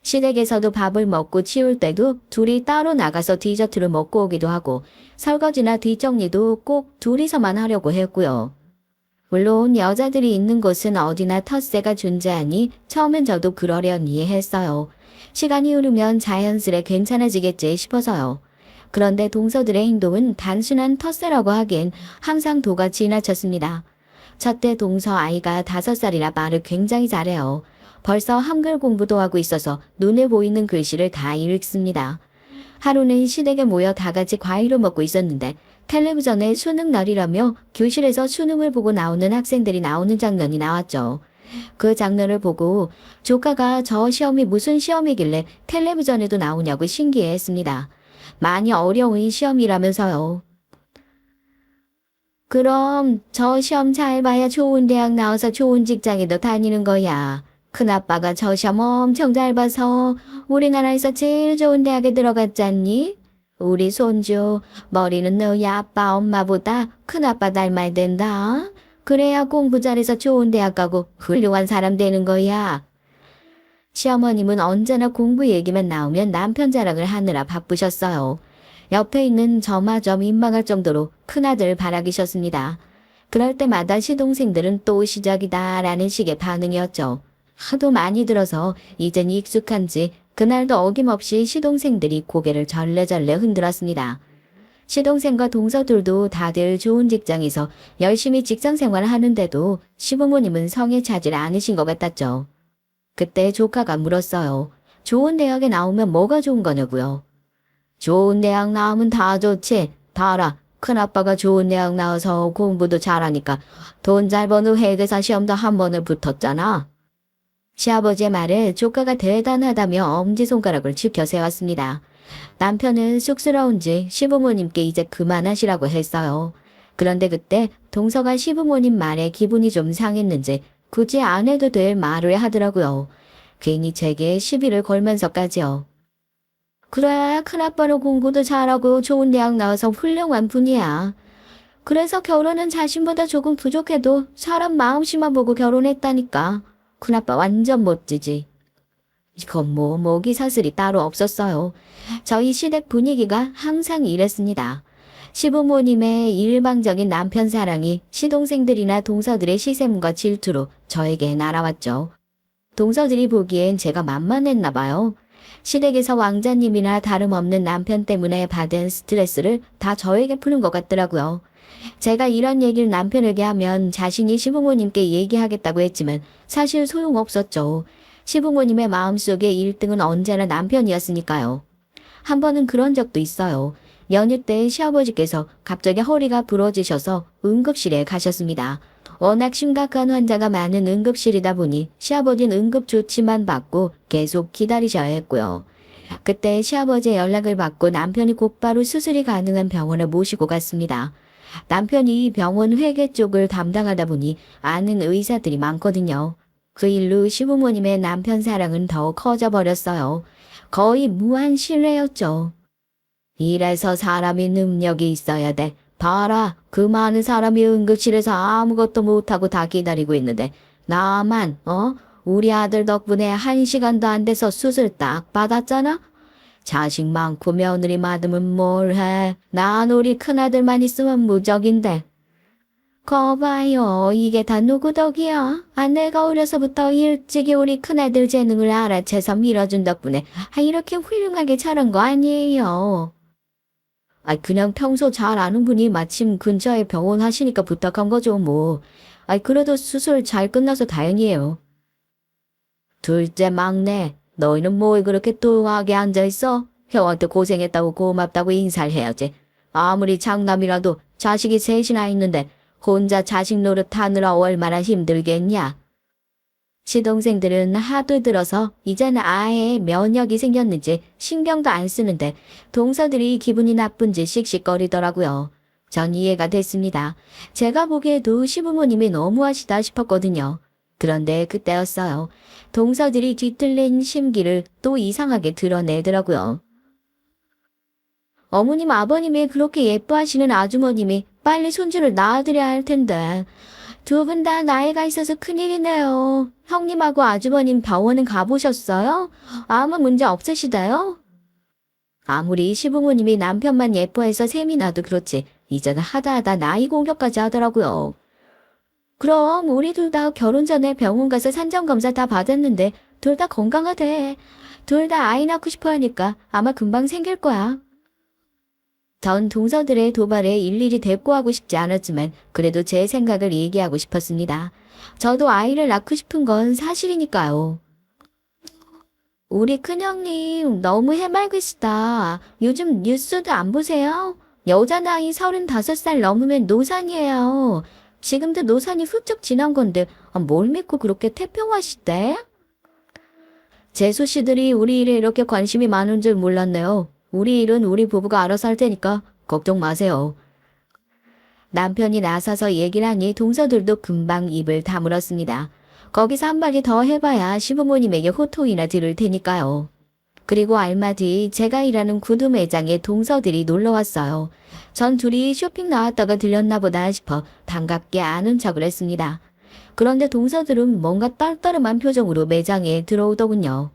시댁에서도 밥을 먹고 치울 때도 둘이 따로 나가서 디저트를 먹고 오기도 하고 설거지나 뒷정리도 꼭 둘이서만 하려고 했고요. 물론 여자들이 있는 곳은 어디나 텃세가 존재하니 처음엔 저도 그러려니 했어요. 시간이 흐르면 자연스레 괜찮아지겠지 싶어서요. 그런데 동서들의 행동은 단순한 텃세라고 하기엔 항상 도가 지나쳤습니다. 첫째 동서 아이가 5살이라 말을 굉장히 잘해요. 벌써 한글 공부도 하고 있어서 눈에 보이는 글씨를 다 읽습니다. 하루는 시댁에 모여 다 같이 과일을 먹고 있었는데 텔레비전에 수능 날이라며 교실에서 수능을 보고 나오는 학생들이 나오는 장면이 나왔죠. 그 장면을 보고 조카가 저 시험이 무슨 시험이길래 텔레비전에도 나오냐고 신기해했습니다. 많이 어려운 시험이라면서요. 그럼 저 시험 잘 봐야 좋은 대학 나와서 좋은 직장에도 다니는 거야. 큰아빠가 저 시험 엄청 잘 봐서 우리나라에서 제일 좋은 대학에 들어갔잖니? 우리 손주 머리는 너희 아빠 엄마보다 큰아빠 닮아야 된다. 그래야 공부 잘해서 좋은 대학 가고 훌륭한 사람 되는 거야. 시어머님은 언제나 공부 얘기만 나오면 남편 자랑을 하느라 바쁘셨어요. 옆에 있는 저마저 민망할 정도로 큰아들 바라기셨습니다. 그럴 때마다 시동생들은 또 시작이다 라는 식의 반응이었죠. 하도 많이 들어서 이젠 익숙한지 그날도 어김없이 시동생들이 고개를 절레절레 흔들었습니다. 시동생과 동서들도 다들 좋은 직장에서 열심히 직장 생활을 하는데도 시부모님은 성에 차질 않으신 것 같았죠. 그때 조카가 물었어요. 좋은 대학에 나오면 뭐가 좋은 거냐고요. 좋은 대학 나오면 다 좋지. 다 알아. 큰아빠가 좋은 대학 나와서 공부도 잘하니까 돈 잘 버는 회계사 시험도 한 번을 붙었잖아. 시아버지의 말에 조카가 대단하다며 엄지손가락을 치켜 세웠습니다. 남편은 쑥스러운지 시부모님께 이제 그만하시라고 했어요. 그런데 그때 동서가 시부모님 말에 기분이 좀 상했는지 굳이 안 해도 될 말을 하더라고요. 괜히 제게 시비를 걸면서까지요. 그래, 큰아빠는 공부도 잘하고 좋은 대학 나와서 훌륭한 분이야. 그래서 결혼은 자신보다 조금 부족해도 사람 마음씨만 보고 결혼했다니까. 큰아빠 완전 멋지지. 이건 뭐 모기 사슬이 따로 없었어요. 저희 시댁 분위기가 항상 이랬습니다. 시부모님의 일방적인 남편 사랑이 시동생들이나 동서들의 시샘과 질투로 저에게 날아왔죠. 동서들이 보기엔 제가 만만했나 봐요. 시댁에서 왕자님이나 다름없는 남편 때문에 받은 스트레스를 다 저에게 푸는 것 같더라고요. 제가 이런 얘기를 남편에게 하면 자신이 시부모님께 얘기하겠다고 했지만 사실 소용없었죠. 시부모님의 마음속에 1등은 언제나 남편이었으니까요. 한 번은 그런 적도 있어요. 연휴 때 시아버지께서 갑자기 허리가 부러지셔서 응급실에 가셨습니다. 워낙 심각한 환자가 많은 응급실이다 보니 시아버지는 응급조치만 받고 계속 기다리셔야 했고요. 그때 시아버지의 연락을 받고 남편이 곧바로 수술이 가능한 병원에 모시고 갔습니다. 남편이 병원 회계 쪽을 담당하다 보니 아는 의사들이 많거든요. 그 일로 시부모님의 남편 사랑은 더 커져버렸어요. 거의 무한 신뢰였죠. 이래서 사람이 능력이 있어야 돼. 봐라, 그 많은 사람이 응급실에서 아무것도 못하고 다 기다리고 있는데 나만 우리 아들 덕분에 1시간도 안 돼서 수술 딱 받았잖아. 자식 많고 며느리 많으면 뭘 해. 난 우리 큰아들만 있으면 무적인데. 거봐요, 이게 다 누구 덕이야? 내가 어려서부터 일찍이 우리 큰아들 재능을 알아채서 밀어준 덕분에 이렇게 훌륭하게 자란 거 아니에요. 그냥 평소 잘 아는 분이 마침 근처에 병원 하시니까 부탁한 거죠, 뭐. 그래도 수술 잘 끝나서 다행이에요. 둘째 막내, 너희는 뭐 그렇게 또하게 앉아있어? 형한테 고생했다고 고맙다고 인사를 해야지. 아무리 장남이라도 자식이 셋이나 있는데 혼자 자식 노릇하느라 얼마나 힘들겠냐. 시동생들은 하도 들어서 이제는 아예 면역이 생겼는지 신경도 안 쓰는데 동서들이 기분이 나쁜지 씩씩거리더라고요. 전 이해가 됐습니다. 제가 보기에도 시부모님이 너무하시다 싶었거든요. 그런데 그때였어요. 동서들이 뒤틀린 심기를 또 이상하게 드러내더라고요. 어머님 아버님이 그렇게 예뻐하시는 아주머님이 빨리 손주를 낳아드려야 할 텐데 두 분 다 나이가 있어서 큰일이네요. 형님하고 아주버님 병원은 가보셨어요? 아무 문제 없으시대요? 아무리 시부모님이 남편만 예뻐해서 셈이 나도 그렇지 이제는 하다 나이 공격까지 하더라고요. 그럼 우리 둘 다 결혼 전에 병원 가서 산전검사 다 받았는데 둘 다 건강하대. 둘 다 아이 낳고 싶어 하니까 아마 금방 생길 거야. 전 동서들의 도발에 일일이 대꾸하고 싶지 않았지만 그래도 제 생각을 얘기하고 싶었습니다. 저도 아이를 낳고 싶은 건 사실이니까요. 우리 큰형님 너무 해맑으시다. 요즘 뉴스도 안 보세요? 여자 나이 35살 넘으면 노산이에요. 지금도 노산이 훌쩍 지난 건데 뭘 믿고 그렇게 태평하시대? 재수 씨들이 우리 일에 이렇게 관심이 많은 줄 몰랐네요. 우리 일은 우리 부부가 알아서 할 테니까 걱정 마세요. 남편이 나서서 얘기를 하니 동서들도 금방 입을 다물었습니다. 거기서 한 마디 더 해봐야 시부모님에게 호통이나 들을 테니까요. 그리고 얼마 뒤 제가 일하는 구두 매장에 동서들이 놀러왔어요. 전 둘이 쇼핑 나왔다가 들렸나 보다 싶어 반갑게 아는 척을 했습니다. 그런데 동서들은 뭔가 떨떠름한 표정으로 매장에 들어오더군요.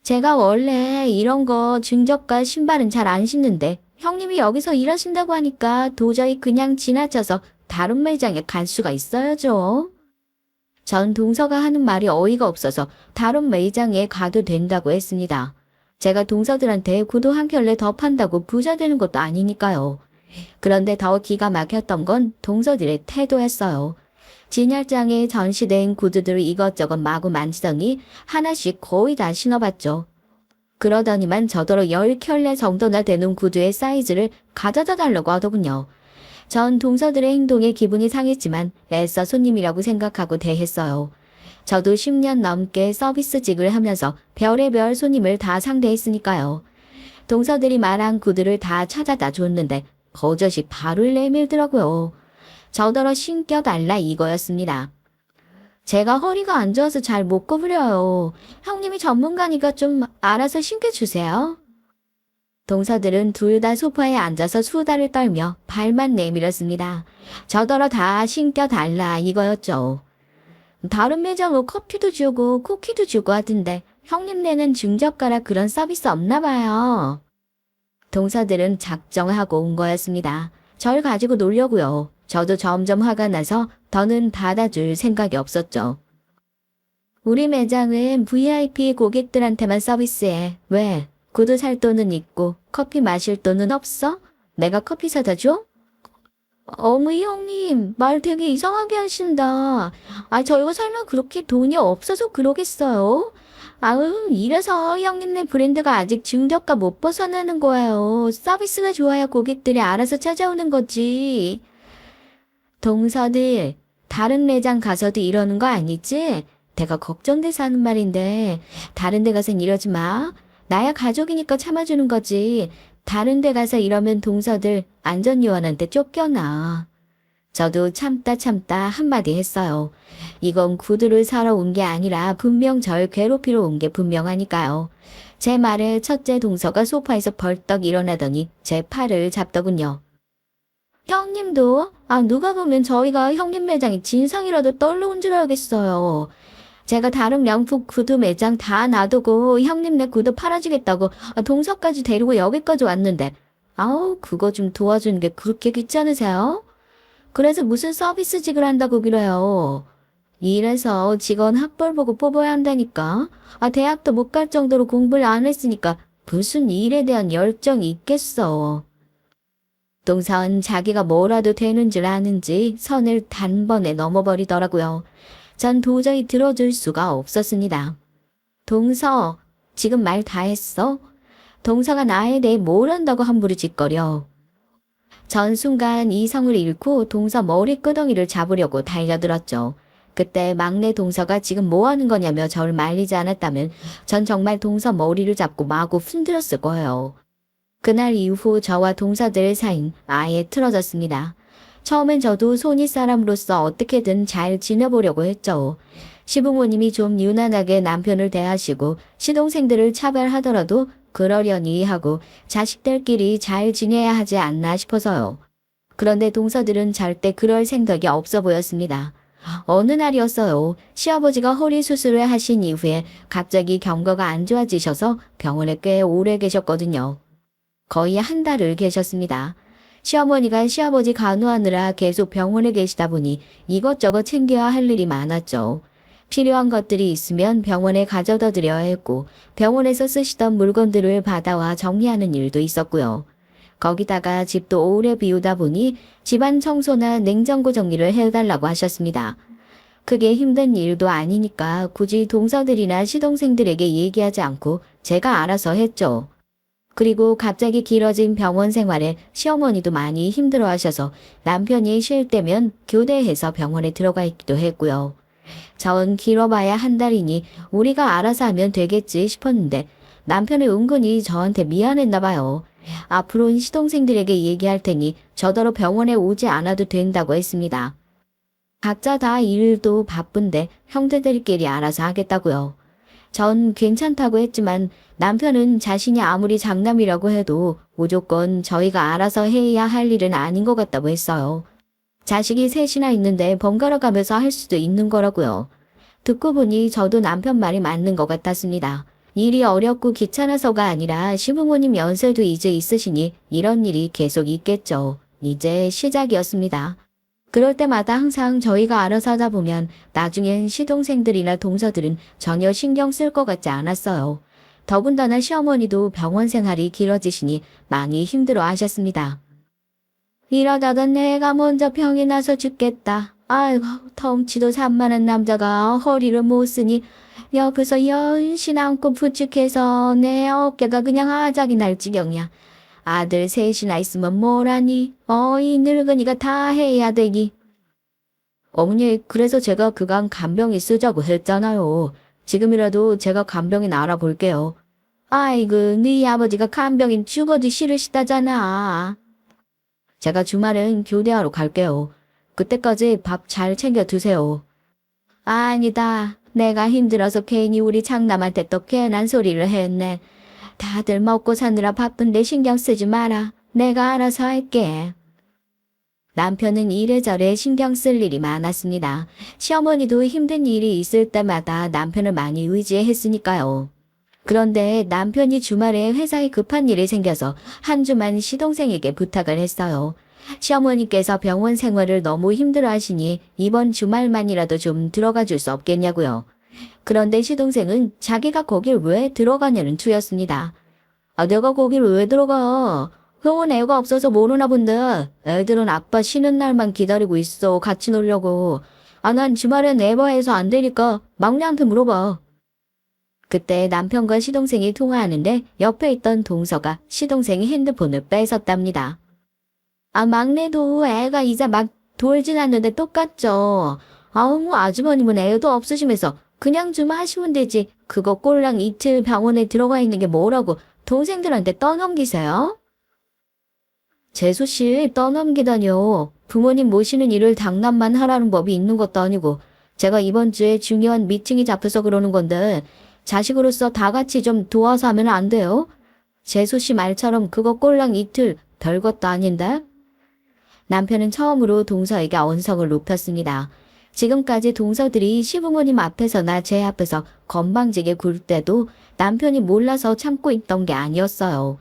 제가 원래 이런 거 증접과 신발은 잘 안 신는데 형님이 여기서 일하신다고 하니까 도저히 그냥 지나쳐서 다른 매장에 갈 수가 있어야죠. 전 동서가 하는 말이 어이가 없어서 다른 매장에 가도 된다고 했습니다. 제가 동서들한테 구두 한 켤레 더 판다고 부자 되는 것도 아니니까요. 그런데 더 기가 막혔던 건 동서들의 태도였어요. 진열장에 전시된 구두들을 이것저것 마구 만지더니 하나씩 거의 다 신어봤죠. 그러더니만 저더러 10켤레 정도나 되는 구두의 사이즈를 가져다 달라고 하더군요. 전 동서들의 행동에 기분이 상했지만 애써 손님이라고 생각하고 대했어요. 저도 10년 넘게 서비스직을 하면서 별의별 손님을 다 상대했으니까요. 동서들이 말한 구두를 다 찾아다 줬는데 버젓이 발을 내밀더라고요. 저더러 신겨달라 이거였습니다. 제가 허리가 안 좋아서 잘 못 구부려요. 형님이 전문가니까 좀 알아서 신겨주세요. 동서들은 둘 다 소파에 앉아서 수다를 떨며 발만 내밀었습니다. 저더러 다 신겨달라 이거였죠. 다른 매장은 커피도 주고 쿠키도 주고 하던데 형님네는 중저가라 그런 서비스 없나 봐요. 동서들은 작정하고 온 거였습니다. 절 가지고 놀려고요. 저도 점점 화가 나서 더는 받아줄 생각이 없었죠. 우리 매장은 VIP 고객들한테만 서비스해. 왜? 구두 살 돈은 있고 커피 마실 돈은 없어? 내가 커피 사다 줘? 어머 형님 말 되게 이상하게 하신다. 저희가 설마 그렇게 돈이 없어서 그러겠어요? 아우 이래서 형님네 브랜드가 아직 중저가 못 벗어나는 거예요. 서비스가 좋아야 고객들이 알아서 찾아오는 거지. 동서들 다른 매장 가서도 이러는 거 아니지? 내가 걱정돼서 하는 말인데 다른 데 가선 이러지 마. 나야 가족이니까 참아주는 거지. 다른 데 가서 이러면 동서들 안전요원한테 쫓겨나. 저도 참다 한마디 했어요. 이건 구두를 사러 온 게 아니라 분명 절 괴롭히러 온 게 분명하니까요. 제 말에 첫째 동서가 소파에서 벌떡 일어나더니 제 팔을 잡더군요. 형님도? 누가 보면 저희가 형님 매장이 진상이라도 떨러온 줄 알겠어요. 제가 다른 명품 구두 매장 다 놔두고 형님네 구두 팔아주겠다고 동서까지 데리고 여기까지 왔는데 그거 좀 도와주는 게 그렇게 귀찮으세요? 그래서 무슨 서비스직을 한다고 그래요. 이래서 직원 학벌 보고 뽑아야 한다니까. 대학도 못 갈 정도로 공부를 안 했으니까 무슨 일에 대한 열정이 있겠어. 동서는 자기가 뭐라도 되는 줄 아는지 선을 단번에 넘어버리더라고요. 전 도저히 들어줄 수가 없었습니다. 동서, 지금 말 다 했어? 동서가 나에 대해 뭘 안다고 함부로 짓거려. 전 순간 이성을 잃고 동서 머리끄덩이를 잡으려고 달려들었죠. 그때 막내 동서가 지금 뭐 하는 거냐며 저를 말리지 않았다면 전 정말 동서 머리를 잡고 마구 흔들었을 거예요. 그날 이후 저와 동서들의 사이는 아예 틀어졌습니다. 처음엔 저도 손윗 사람으로서 어떻게든 잘 지내보려고 했죠. 시부모님이 좀 유난하게 남편을 대하시고 시동생들을 차별하더라도 그러려니 하고 자식들끼리 잘 지내야 하지 않나 싶어서요. 그런데 동서들은 절대 그럴 생각이 없어 보였습니다. 어느 날이었어요. 시아버지가 허리 수술을 하신 이후에 갑자기 경과가 안 좋아지셔서 병원에 꽤 오래 계셨거든요. 거의 한 달을 계셨습니다. 시어머니가 시아버지 간호하느라 계속 병원에 계시다 보니 이것저것 챙겨야 할 일이 많았죠. 필요한 것들이 있으면 병원에 가져다 드려야 했고 병원에서 쓰시던 물건들을 받아와 정리하는 일도 있었고요. 거기다가 집도 오래 비우다 보니 집안 청소나 냉장고 정리를 해달라고 하셨습니다. 그게 힘든 일도 아니니까 굳이 동서들이나 시동생들에게 얘기하지 않고 제가 알아서 했죠. 그리고 갑자기 길어진 병원 생활에 시어머니도 많이 힘들어하셔서 남편이 쉴 때면 교대해서 병원에 들어가 있기도 했고요. 전 길어봐야 한 달이니 우리가 알아서 하면 되겠지 싶었는데 남편이 은근히 저한테 미안했나 봐요. 앞으로는 시동생들에게 얘기할 테니 저더러 병원에 오지 않아도 된다고 했습니다. 각자 다 일도 바쁜데 형제들끼리 알아서 하겠다고요. 전 괜찮다고 했지만 남편은 자신이 아무리 장남이라고 해도 무조건 저희가 알아서 해야 할 일은 아닌 것 같다고 했어요. 자식이 셋이나 있는데 번갈아 가면서 할 수도 있는 거라고요. 듣고 보니 저도 남편 말이 맞는 것 같았습니다. 일이 어렵고 귀찮아서가 아니라 시부모님 연세도 이제 있으시니 이런 일이 계속 있겠죠. 이제 시작이었습니다. 그럴 때마다 항상 저희가 알아서 하다 보면 나중엔 시동생들이나 동서들은 전혀 신경 쓸 것 같지 않았어요. 더군다나 시어머니도 병원 생활이 길어지시니 많이 힘들어 하셨습니다. 이러다가 내가 먼저 병이 나서 죽겠다. 아이고, 덩치도 산만한 남자가 허리를 못 쓰니 옆에서 연신 안고 부축해서 내 어깨가 그냥 아작이 날 지경이야. 아들 셋이나 있으면 뭐라니? 이 늙은이가 다 해야 되니. 어머니, 그래서 제가 그간 간병인 쓰자고 했잖아요. 지금이라도 제가 간병인 알아볼게요. 아이고, 네 아버지가 간병인 죽어도 싫으시다잖아. 제가 주말엔 교대하러 갈게요. 그때까지 밥 잘 챙겨 드세요. 아니다. 내가 힘들어서 괜히 우리 장남한테 또 괜한 소리를 했네. 다들 먹고 사느라 바쁜데 신경 쓰지 마라. 내가 알아서 할게. 남편은 이래저래 신경 쓸 일이 많았습니다. 시어머니도 힘든 일이 있을 때마다 남편을 많이 의지했으니까요. 그런데 남편이 주말에 회사에 급한 일이 생겨서 한 주만 시동생에게 부탁을 했어요. 시어머니께서 병원 생활을 너무 힘들어 하시니 이번 주말만이라도 좀 들어가 줄 수 없겠냐고요. 그런데 시동생은 자기가 거길 왜 들어가냐는 투였습니다. 내가 거길 왜 들어가? 형은 애가 없어서 모르나 본데 애들은 아빠 쉬는 날만 기다리고 있어. 같이 놀려고. 난 주말엔 에버해서 안 되니까 막내한테 물어봐. 그때 남편과 시동생이 통화하는데 옆에 있던 동서가 시동생이 핸드폰을 뺏었답니다. 막내도 애가 이제 막 돌진 않는데 똑같죠. 뭐 아주머님은 애도 없으시면서 그냥 좀 하시면 되지. 그거 꼴랑 이틀 병원에 들어가 있는 게 뭐라고 동생들한테 떠넘기세요? 재수씨 떠넘기다뇨. 부모님 모시는 일을 당남만 하라는 법이 있는 것도 아니고 제가 이번 주에 중요한 미팅이 잡혀서 그러는 건데 자식으로서 다 같이 좀 도와서 하면 안 돼요? 재수씨 말처럼 그거 꼴랑 이틀 별것도 아닌데? 남편은 처음으로 동서에게 언성을 높였습니다. 지금까지 동서들이 시부모님 앞에서나 제 앞에서 건방지게 굴 때도 남편이 몰라서 참고 있던 게 아니었어요.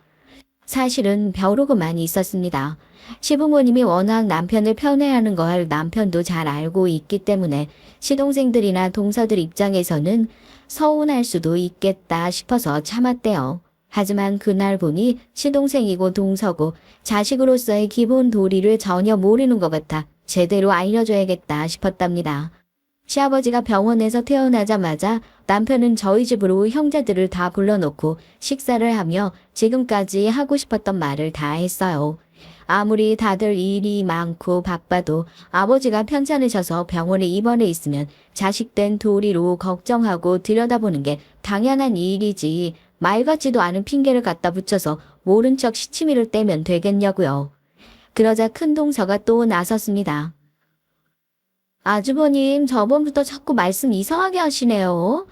사실은 벼르고만 있었습니다. 시부모님이 워낙 남편을 편애하는 걸 남편도 잘 알고 있기 때문에 시동생들이나 동서들 입장에서는 서운할 수도 있겠다 싶어서 참았대요. 하지만 그날 보니 시동생이고 동서고 자식으로서의 기본 도리를 전혀 모르는 것 같아 제대로 알려줘야겠다 싶었답니다. 시아버지가 병원에서 퇴원하자마자 남편은 저희 집으로 형제들을 다 불러놓고 식사를 하며 지금까지 하고 싶었던 말을 다 했어요. 아무리 다들 일이 많고 바빠도 아버지가 편찮으셔서 병원에 입원해 있으면 자식된 도리로 걱정하고 들여다보는 게 당연한 일이지 말 같지도 않은 핑계를 갖다 붙여서 모른 척 시치미를 떼면 되겠냐고요. 그러자 큰 동서가 또 나섰습니다. 아주버님 저번부터 자꾸 말씀 이상하게 하시네요.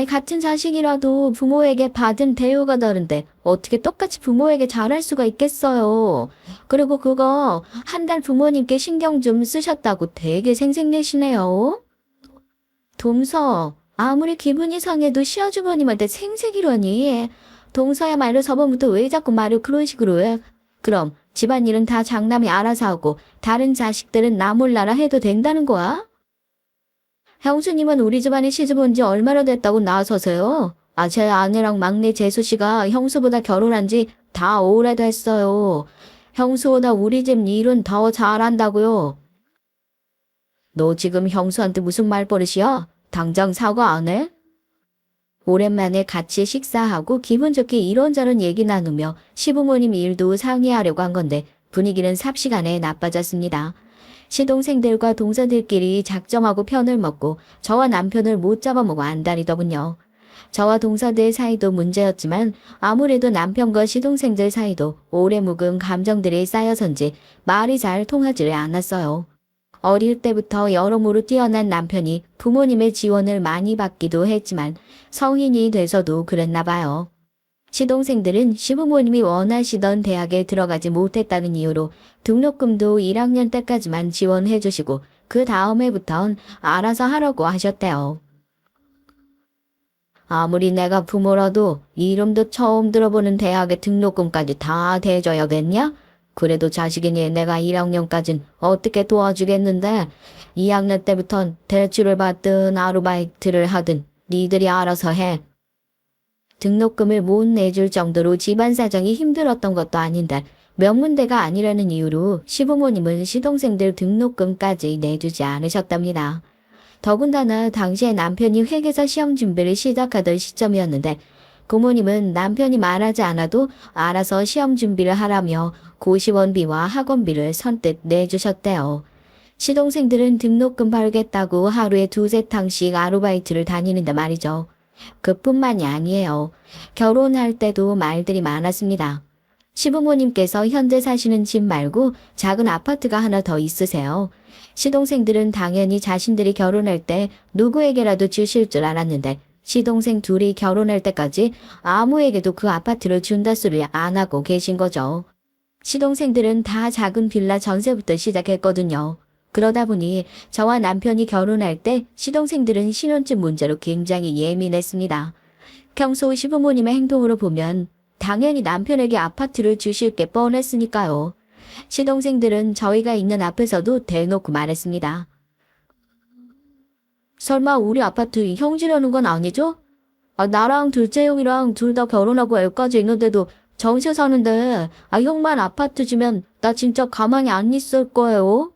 같은 자식이라도 부모에게 받은 대우가 다른데 어떻게 똑같이 부모에게 잘할 수가 있겠어요. 그리고 그거 한 달 부모님께 신경 좀 쓰셨다고 되게 생색내시네요. 동서, 아무리 기분이 상해도 시아주버님한테 생색이러니. 동서야말로 저번부터 왜 자꾸 말을 그런 식으로 해? 그럼 집안일은 다 장남이 알아서 하고 다른 자식들은 나 몰라라 해도 된다는 거야? 형수님은 우리 집안에 시집 온 지 얼마나 됐다고 나서세요? 제 아내랑 막내 재수씨가 형수보다 결혼한 지 다 오래됐어요. 형수보다 우리 집 일은 더 잘한다고요. 너 지금 형수한테 무슨 말버릇이야? 당장 사과 안 해? 오랜만에 같이 식사하고 기분 좋게 이런저런 얘기 나누며 시부모님 일도 상의하려고 한 건데 분위기는 삽시간에 나빠졌습니다. 시동생들과 동서들끼리 작정하고 편을 먹고 저와 남편을 못 잡아먹어 안달이더군요. 저와 동서들 사이도 문제였지만 아무래도 남편과 시동생들 사이도 오래 묵은 감정들이 쌓여서인지 말이 잘 통하지를 않았어요. 어릴 때부터 여러모로 뛰어난 남편이 부모님의 지원을 많이 받기도 했지만 성인이 돼서도 그랬나 봐요. 시동생들은 시부모님이 원하시던 대학에 들어가지 못했다는 이유로 등록금도 1학년 때까지만 지원해 주시고 그 다음 해부턴 알아서 하라고 하셨대요. 아무리 내가 부모라도 이름도 처음 들어보는 대학의 등록금까지 다 대줘야겠냐? 그래도 자식이니 내가 1학년까진 어떻게 도와주겠는데 2학년 때부턴 대출을 받든 아르바이트를 하든 니들이 알아서 해. 등록금을 못 내줄 정도로 집안 사정이 힘들었던 것도 아닌데 명문대가 아니라는 이유로 시부모님은 시동생들 등록금까지 내주지 않으셨답니다. 더군다나 당시에 남편이 회계사 시험 준비를 시작하던 시점이었는데 부모님은 남편이 말하지 않아도 알아서 시험 준비를 하라며 고시원비와 학원비를 선뜻 내주셨대요. 시동생들은 등록금 벌겠다고 하루에 두세 탕씩 아르바이트를 다니는데 말이죠. 그뿐만이 아니에요. 결혼할 때도 말들이 많았습니다. 시부모님께서 현재 사시는 집 말고 작은 아파트가 하나 더 있으세요. 시동생들은 당연히 자신들이 결혼할 때 누구에게라도 주실 줄 알았는데 시동생 둘이 결혼할 때까지 아무에게도 그 아파트를 준다 소리를 안 하고 계신 거죠. 시동생들은 다 작은 빌라 전세부터 시작했거든요. 그러다 보니 저와 남편이 결혼할 때 시동생들은 신혼집 문제로 굉장히 예민했습니다. 평소 시부모님의 행동으로 보면 당연히 남편에게 아파트를 주실 게 뻔했으니까요. 시동생들은 저희가 있는 앞에서도 대놓고 말했습니다. 설마 우리 아파트 형 지려는 건 아니죠? 나랑 둘째 형이랑 둘 다 결혼하고 애까지 있는데도 전세 사는데 형만 아파트 주면 나 진짜 가만히 안 있을 거예요.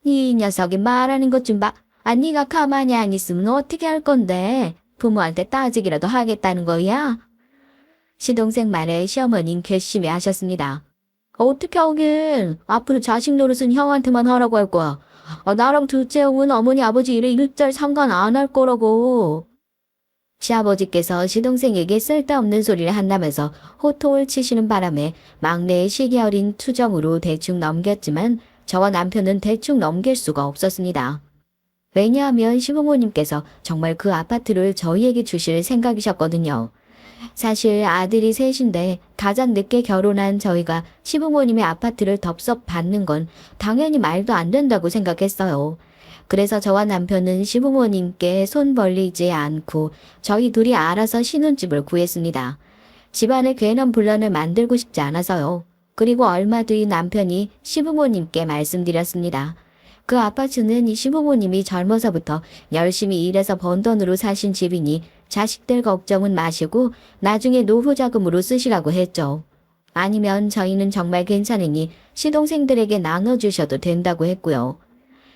이 녀석이 말하는 것 좀 봐. 네가 가만히 안 있으면 어떻게 할 건데? 부모한테 따지기라도 하겠다는 거야? 시동생 말에 시어머니는 괘씸해 하셨습니다. 어떻게 하긴. 앞으로 자식 노릇은 형한테만 하라고 할 거야. 나랑 둘째 형은 어머니 아버지 일에 일절 상관 안 할 거라고. 시아버지께서 시동생에게 쓸데없는 소리를 한다면서 호통을 치시는 바람에 막내의 시기 어린 투정으로 대충 넘겼지만 저와 남편은 대충 넘길 수가 없었습니다. 왜냐하면 시부모님께서 정말 그 아파트를 저희에게 주실 생각이셨거든요. 사실 아들이 셋인데 가장 늦게 결혼한 저희가 시부모님의 아파트를 덥석 받는 건 당연히 말도 안 된다고 생각했어요. 그래서 저와 남편은 시부모님께 손 벌리지 않고 저희 둘이 알아서 신혼집을 구했습니다. 집안에 괜한 분란을 만들고 싶지 않아서요. 그리고 얼마 뒤 남편이 시부모님께 말씀드렸습니다. 그 아파트는 이 시부모님이 젊어서부터 열심히 일해서 번 돈으로 사신 집이니 자식들 걱정은 마시고 나중에 노후 자금으로 쓰시라고 했죠. 아니면 저희는 정말 괜찮으니 시동생들에게 나눠주셔도 된다고 했고요.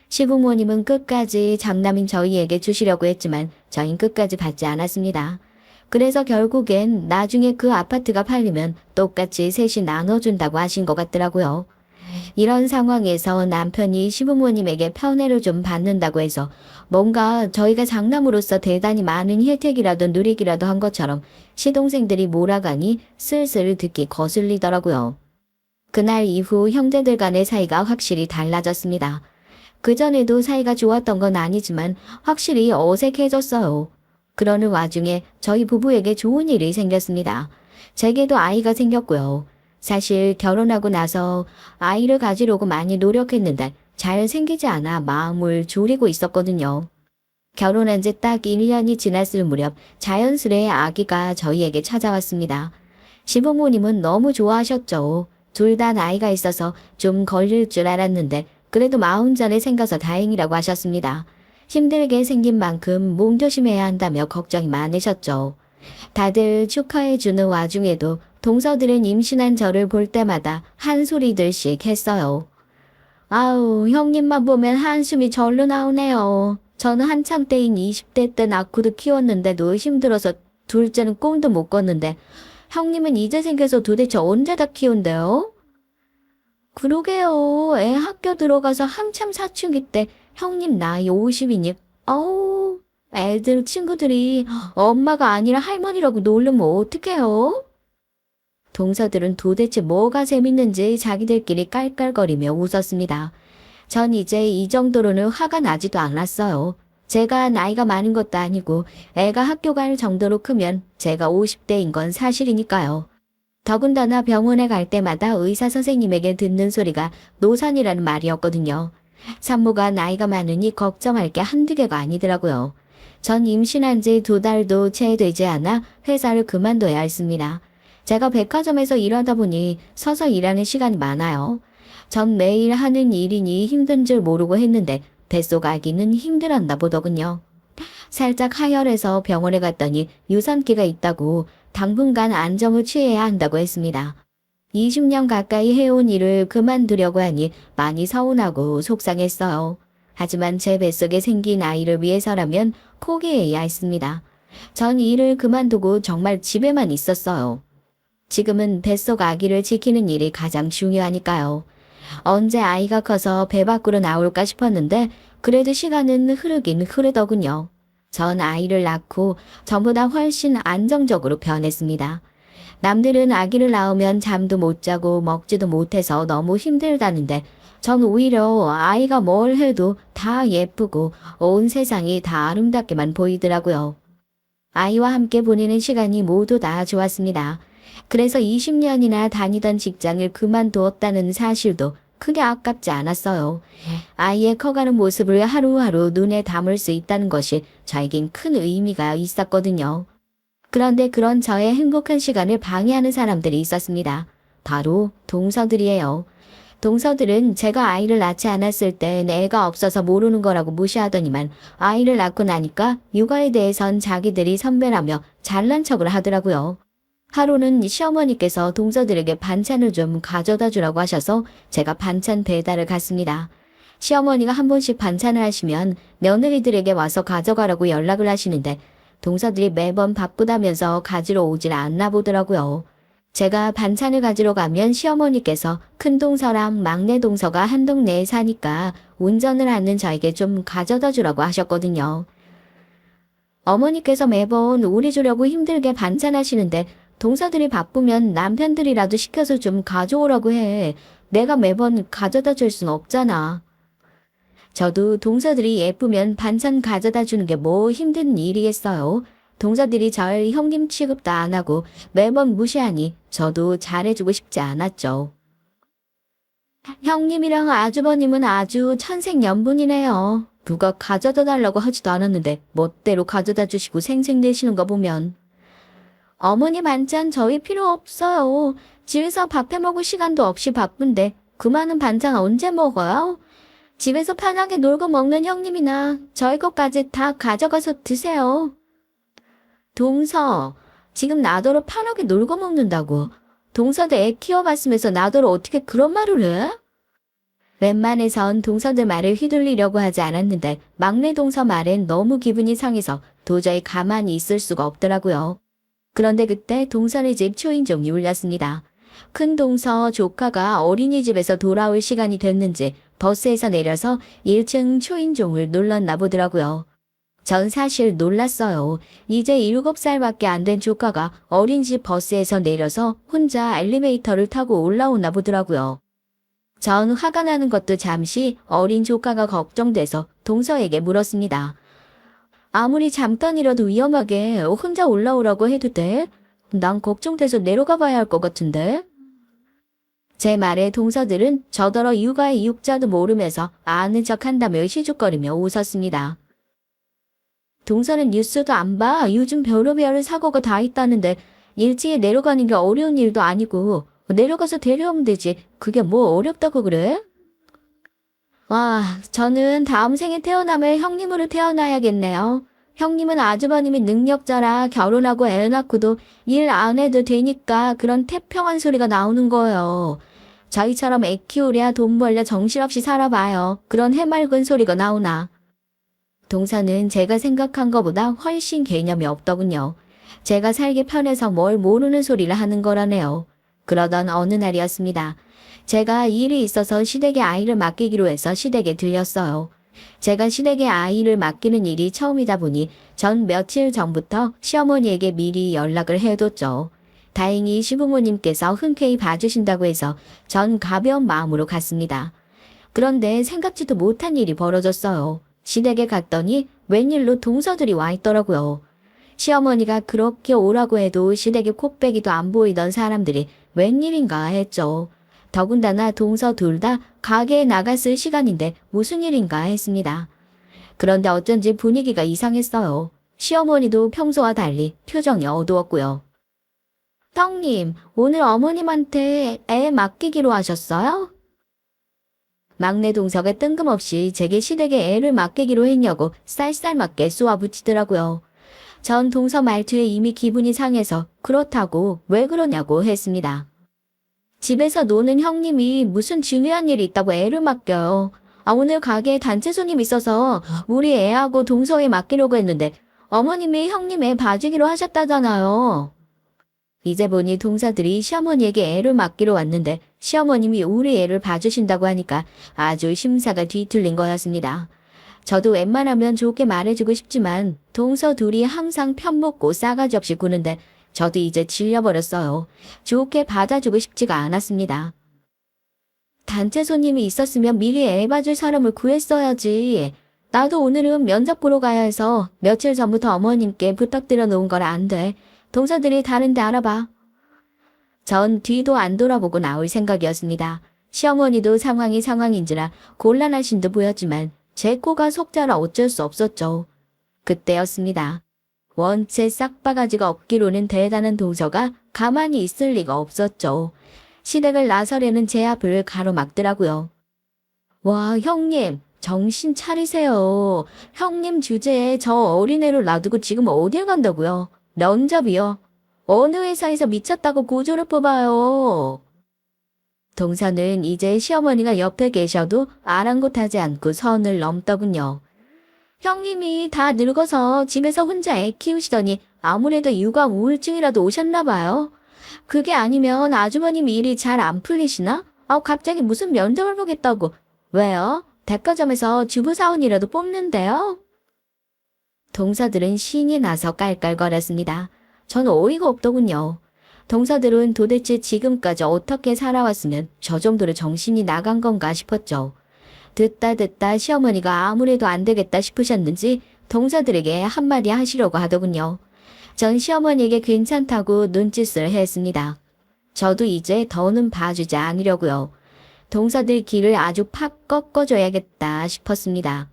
시부모님은 끝까지 장남인 저희에게 주시려고 했지만 저희는 끝까지 받지 않았습니다. 그래서 결국엔 나중에 그 아파트가 팔리면 똑같이 셋이 나눠준다고 하신 것 같더라고요. 이런 상황에서 남편이 시부모님에게 편애를 좀 받는다고 해서 뭔가 저희가 장남으로서 대단히 많은 혜택이라도 누리기라도 한 것처럼 시동생들이 몰아가니 슬슬 듣기 거슬리더라고요. 그날 이후 형제들 간의 사이가 확실히 달라졌습니다. 그전에도 사이가 좋았던 건 아니지만 확실히 어색해졌어요. 그러는 와중에 저희 부부에게 좋은 일이 생겼습니다. 제게도 아이가 생겼고요. 사실 결혼하고 나서 아이를 가지려고 많이 노력했는데 잘 생기지 않아 마음을 졸이고 있었거든요. 결혼한 지 딱 1년이 지났을 무렵 자연스레 아기가 저희에게 찾아왔습니다. 시부모님은 너무 좋아하셨죠. 둘 다 나이가 있어서 좀 걸릴 줄 알았는데 그래도 마음 전에 생겨서 다행이라고 하셨습니다. 힘들게 생긴 만큼 몸조심해야 한다며 걱정이 많으셨죠. 다들 축하해주는 와중에도 동서들은 임신한 저를 볼 때마다 한 소리들씩 했어요. 아우, 형님만 보면 한숨이 절로 나오네요. 저는 한창 때인 20대 때 낳고도 키웠는데도 힘들어서 둘째는 꿈도 못 꿨는데 형님은 이제 생겨서 도대체 언제 다 키운대요? 그러게요. 애 학교 들어가서 한참 사춘기 때 형님 나이 50이니 어우, 애들 친구들이 엄마가 아니라 할머니라고 놀리면 어떡해요? 동서들은 도대체 뭐가 재밌는지 자기들끼리 깔깔거리며 웃었습니다. 전 이제 이 정도로는 화가 나지도 않았어요. 제가 나이가 많은 것도 아니고 애가 학교 갈 정도로 크면 제가 50대인 건 사실이니까요. 더군다나 병원에 갈 때마다 의사 선생님에게 듣는 소리가 노산이라는 말이었거든요. 산모가 나이가 많으니 걱정할 게 한두 개가 아니더라고요. 전 임신한 지 2달도 채 되지 않아 회사를 그만둬야 했습니다. 제가 백화점에서 일하다 보니 서서 일하는 시간이 많아요. 전 매일 하는 일이니 힘든 줄 모르고 했는데 뱃속 아기는 힘들었나 보더군요. 살짝 하혈해서 병원에 갔더니 유산기가 있다고 당분간 안정을 취해야 한다고 했습니다. 20년 가까이 해온 일을 그만두려고 하니 많이 서운하고 속상했어요. 하지만 제 뱃속에 생긴 아이를 위해서라면 포기해야 했습니다. 전 일을 그만두고 정말 집에만 있었어요. 지금은 뱃속 아기를 지키는 일이 가장 중요하니까요. 언제 아이가 커서 배 밖으로 나올까 싶었는데 그래도 시간은 흐르긴 흐르더군요. 전 아이를 낳고 전보다 훨씬 안정적으로 변했습니다. 남들은 아기를 낳으면 잠도 못 자고 먹지도 못해서 너무 힘들다는데 전 오히려 아이가 뭘 해도 다 예쁘고 온 세상이 다 아름답게만 보이더라고요. 아이와 함께 보내는 시간이 모두 다 좋았습니다. 그래서 20년이나 다니던 직장을 그만두었다는 사실도 크게 아깝지 않았어요. 아이의 커가는 모습을 하루하루 눈에 담을 수 있다는 것이 저에겐 큰 의미가 있었거든요. 그런데 그런 저의 행복한 시간을 방해하는 사람들이 있었습니다. 바로 동서들이에요. 동서들은 제가 아이를 낳지 않았을 땐 애가 없어서 모르는 거라고 무시하더니만 아이를 낳고 나니까 육아에 대해선 자기들이 선배라며 잘난 척을 하더라고요. 하루는 시어머니께서 동서들에게 반찬을 좀 가져다 주라고 하셔서 제가 반찬 배달을 갔습니다. 시어머니가 한 번씩 반찬을 하시면 며느리들에게 와서 가져가라고 연락을 하시는데 동서들이 매번 바쁘다면서 가지러 오질 않나 보더라고요. 제가 반찬을 가지러 가면 시어머니께서 큰 동서랑 막내 동서가 한 동네에 사니까 운전을 하는 저에게 좀 가져다 주라고 하셨거든요. 어머니께서 매번 우리 주려고 힘들게 반찬하시는데 동서들이 바쁘면 남편들이라도 시켜서 좀 가져오라고 해. 내가 매번 가져다 줄 순 없잖아. 저도 동서들이 예쁘면 반찬 가져다 주는 게 뭐 힘든 일이겠어요. 동서들이 절 형님 취급도 안 하고 매번 무시하니 저도 잘해주고 싶지 않았죠. 형님이랑 아주버님은 아주 천생연분이네요. 누가 가져다 달라고 하지도 않았는데 멋대로 가져다 주시고 생색내시는 거 보면. 어머니 반찬 저희 필요 없어요. 집에서 밥 해먹을 시간도 없이 바쁜데 그 많은 반찬 언제 먹어요? 집에서 편하게 놀고 먹는 형님이나 저희 것까지 다 가져가서 드세요. 동서, 지금 나더러 편하게 놀고 먹는다고. 동서도 애 키워봤으면서 나더러 어떻게 그런 말을 해? 웬만해선 동서들 말을 휘둘리려고 하지 않았는데 막내 동서 말엔 너무 기분이 상해서 도저히 가만히 있을 수가 없더라고요. 그런데 그때 동서네 집 초인종이 울렸습니다. 큰 동서 조카가 어린이집에서 돌아올 시간이 됐는지 버스에서 내려서 1층 초인종을 눌렀나 보더라고요. 전 사실 놀랐어요. 이제 7살밖에 안 된 조카가 어린이집 버스에서 내려서 혼자 엘리베이터를 타고 올라오나 보더라고요. 전 화가 나는 것도 잠시 어린 조카가 걱정돼서 동서에게 물었습니다. 아무리 잠깐이라도 위험하게 혼자 올라오라고 해도 돼? 난 걱정돼서 내려가 봐야 할 것 같은데? 제 말에 동서들은 저더러 육아의 육자도 모르면서 아는 척 한다며 시죽거리며 웃었습니다. 동서는 뉴스도 안 봐. 요즘 별의별 사고가 다 있다는데 일찍이 내려가는 게 어려운 일도 아니고 내려가서 데려오면 되지. 그게 뭐 어렵다고 그래? 와, 저는 다음 생에 태어나면 형님으로 태어나야겠네요. 형님은 아주버님이 능력자라 결혼하고 애 낳고도 일 안 해도 되니까 그런 태평한 소리가 나오는 거예요. 저희처럼 애 키우랴 돈 벌랴 정신없이 살아봐요. 그런 해맑은 소리가 나오나. 동서는 제가 생각한 것보다 훨씬 개념이 없더군요. 제가 살기 편해서 뭘 모르는 소리를 하는 거라네요. 그러던 어느 날이었습니다. 제가 일이 있어서 시댁에 아이를 맡기기로 해서 시댁에 들렸어요. 제가 시댁에 아이를 맡기는 일이 처음이다 보니 전 며칠 전부터 시어머니에게 미리 연락을 해뒀죠. 다행히 시부모님께서 흔쾌히 봐주신다고 해서 전 가벼운 마음으로 갔습니다. 그런데 생각지도 못한 일이 벌어졌어요. 시댁에 갔더니 웬일로 동서들이 와 있더라고요. 시어머니가 그렇게 오라고 해도 시댁에 콧배기도 안 보이던 사람들이 웬일인가 했죠. 더군다나 동서 둘 다 가게에 나갔을 시간인데 무슨 일인가 했습니다. 그런데 어쩐지 분위기가 이상했어요. 시어머니도 평소와 달리 표정이 어두웠고요. 형님, 오늘 어머님한테 애 맡기기로 하셨어요? 막내 동서가 뜬금없이 제게 시댁에 애를 맡기기로 했냐고 쌀쌀맞게 쏘아붙이더라고요. 전 동서 말투에 이미 기분이 상해서 그렇다고 왜 그러냐고 했습니다. 집에서 노는 형님이 무슨 중요한 일이 있다고 애를 맡겨요. 오늘 가게에 단체 손님 있어서 우리 애하고 동서에 맡기려고 했는데 어머님이 형님 애 봐주기로 하셨다잖아요. 이제 보니 동사들이 시어머니에게 애를 맡기러 왔는데 시어머님이 우리 애를 봐주신다고 하니까 아주 심사가 뒤틀린 거였습니다. 저도 웬만하면 좋게 말해주고 싶지만 동서 둘이 항상 편먹고 싸가지 없이 구는데 저도 이제 질려버렸어요. 좋게 받아주고 싶지가 않았습니다. 단체 손님이 있었으면 미리 애 봐줄 사람을 구했어야지. 나도 오늘은 면접 보러 가야 해서 며칠 전부터 어머님께 부탁드려 놓은 거라 안 돼. 동서들이 다른 데 알아봐. 전 뒤도 안 돌아보고 나올 생각이었습니다. 시어머니도 상황이 상황인지라 곤란하신 듯 보였지만 제 코가 속자라 어쩔 수 없었죠. 그때였습니다. 원체 싹바가지가 없기로는 대단한 동서가 가만히 있을 리가 없었죠. 시댁을 나서려는 제 앞을 가로막더라고요. 와, 형님, 정신 차리세요. 형님 주제에 저 어린애를 놔두고 지금 어딜 간다고요? 면접이요. 어느 회사에서 미쳤다고 고조를 뽑아요. 동서는 이제 시어머니가 옆에 계셔도 아랑곳하지 않고 선을 넘더군요. 형님이 다 늙어서 집에서 혼자 애 키우시더니 아무래도 육아 우울증이라도 오셨나 봐요. 그게 아니면 아주버님 일이 잘 안 풀리시나? 갑자기 무슨 면접을 보겠다고. 왜요? 대가점에서 주부사원이라도 뽑는데요? 동서들은 신이 나서 깔깔거렸습니다. 전 어이가 없더군요. 동서들은 도대체 지금까지 어떻게 살아왔으면 저 정도로 정신이 나간 건가 싶었죠. 듣다 시어머니가 아무래도 안 되겠다 싶으셨는지 동서들에게 한마디 하시려고 하더군요. 전 시어머니에게 괜찮다고 눈짓을 했습니다. 저도 이제 더는 봐주지 않으려고요. 동서들 길을 아주 팍 꺾어줘야겠다 싶었습니다.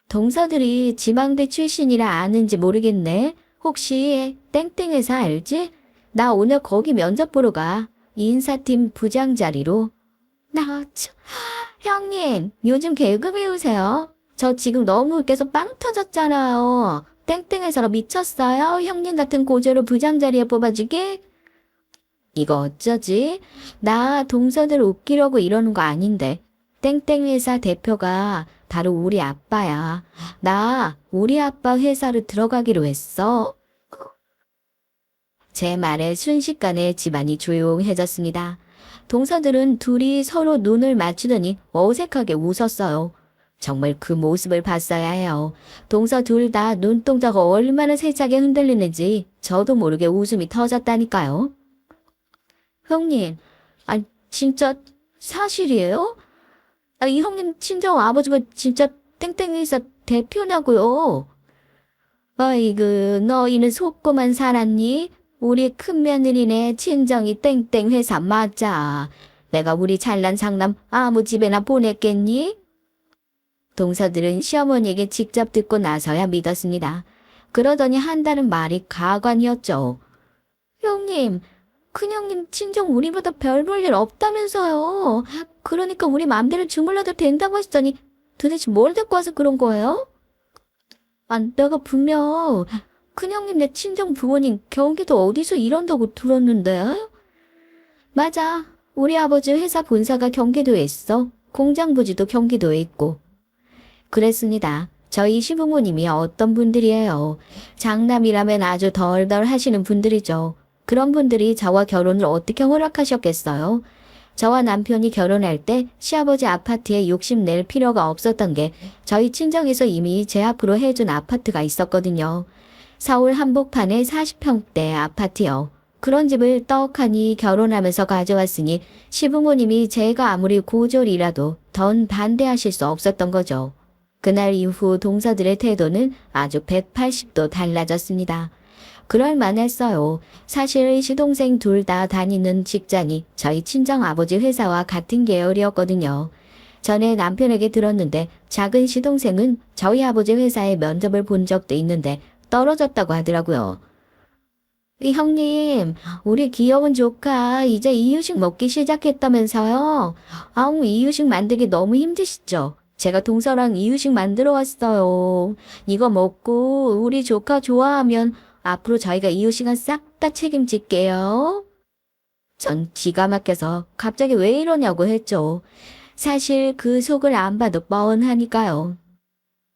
동서들이 지망대 출신이라 아는지 모르겠네. 혹시 땡땡 회사 알지? 나 오늘 거기 면접 보러 가. 인사팀 부장 자리로. 형님, 요즘 개그 배우세요? 저 지금 너무 웃겨서 빵 터졌잖아요. 땡땡 회사로 미쳤어요? 형님 같은 고졸로 부장 자리에 뽑아주게? 이거 어쩌지? 나 동서들 웃기려고 이러는 거 아닌데. 땡땡 회사 대표가 바로 우리 아빠야. 나 우리 아빠 회사로 들어가기로 했어. 제 말에 순식간에 집안이 조용해졌습니다. 동서들은 둘이 서로 눈을 맞추더니 어색하게 웃었어요. 정말 그 모습을 봤어야 해요. 동서 둘 다 눈동자가 얼마나 세차게 흔들리는지 저도 모르게 웃음이 터졌다니까요. 형님, 진짜 사실이에요? 이 형님 친정 아버지가 진짜 땡땡 회사 대표냐고요. 어이구, 너희는 속고만 살았니? 우리 큰며느리네 친정이 땡땡 회사 맞아. 내가 우리 잘난 상남 아무 집에나 보냈겠니? 동서들은 시어머니에게 직접 듣고 나서야 믿었습니다. 그러더니 한다는 말이 가관이었죠. 형님, 큰형님 친정 우리보다 별 볼 일 없다면서요. 그러니까 우리 맘대로 주물러도 된다고 하시더니 도대체 뭘 듣고 와서 그런 거예요? 내가 분명 큰형님 내 친정 부모님 경기도 어디서 일한다고 들었는데? 맞아. 우리 아버지 회사 본사가 경기도에 있어. 공장 부지도 경기도에 있고. 그랬습니다. 저희 시부모님이 어떤 분들이에요. 장남이라면 아주 덜덜 하시는 분들이죠. 그런 분들이 저와 결혼을 어떻게 허락하셨겠어요? 저와 남편이 결혼할 때 시아버지 아파트에 욕심낼 필요가 없었던 게 저희 친정에서 이미 제 앞으로 해준 아파트가 있었거든요. 서울 한복판의 40평대 아파트요. 그런 집을 떡하니 결혼하면서 가져왔으니 시부모님이 제가 아무리 고졸이라도 던 반대하실 수 없었던 거죠. 그날 이후 동서들의 태도는 아주 180도 달라졌습니다. 그럴 만했어요. 사실 시동생 둘 다 다니는 직장이 저희 친정아버지 회사와 같은 계열이었거든요. 전에 남편에게 들었는데 작은 시동생은 저희 아버지 회사에 면접을 본 적도 있는데 떨어졌다고 하더라고요. 형님, 우리 귀여운 조카 이제 이유식 먹기 시작했다면서요? 이유식 만들기 너무 힘드시죠? 제가 동서랑 이유식 만들어 왔어요. 이거 먹고 우리 조카 좋아하면 앞으로 저희가 이유식은 싹 다 책임질게요. 전 기가 막혀서 갑자기 왜 이러냐고 했죠. 사실 그 속을 안 봐도 뻔하니까요.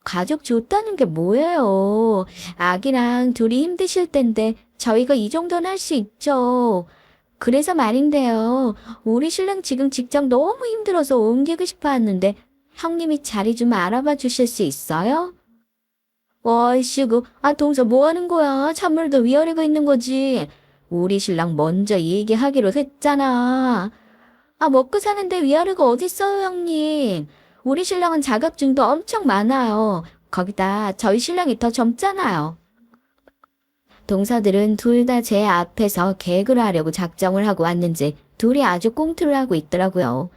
가족 좋다는 게 뭐예요? 아기랑 둘이 힘드실 텐데 저희가 이 정도는 할 수 있죠. 그래서 말인데요. 우리 신랑 지금 직장 너무 힘들어서 옮기고 싶어 하는데 형님이 자리 좀 알아봐 주실 수 있어요? 와이씨구, 동서 뭐 하는 거야? 찬물도 위아래가 있는 거지. 우리 신랑 먼저 얘기하기로 했잖아. 먹고 사는데 위아래가 어딨어요, 형님. 우리 신랑은 자격증도 엄청 많아요. 거기다 저희 신랑이 더 젊잖아요. 동서들은 둘 다 제 앞에서 개그를 하려고 작정을 하고 왔는지 둘이 아주 꽁투를 하고 있더라고요.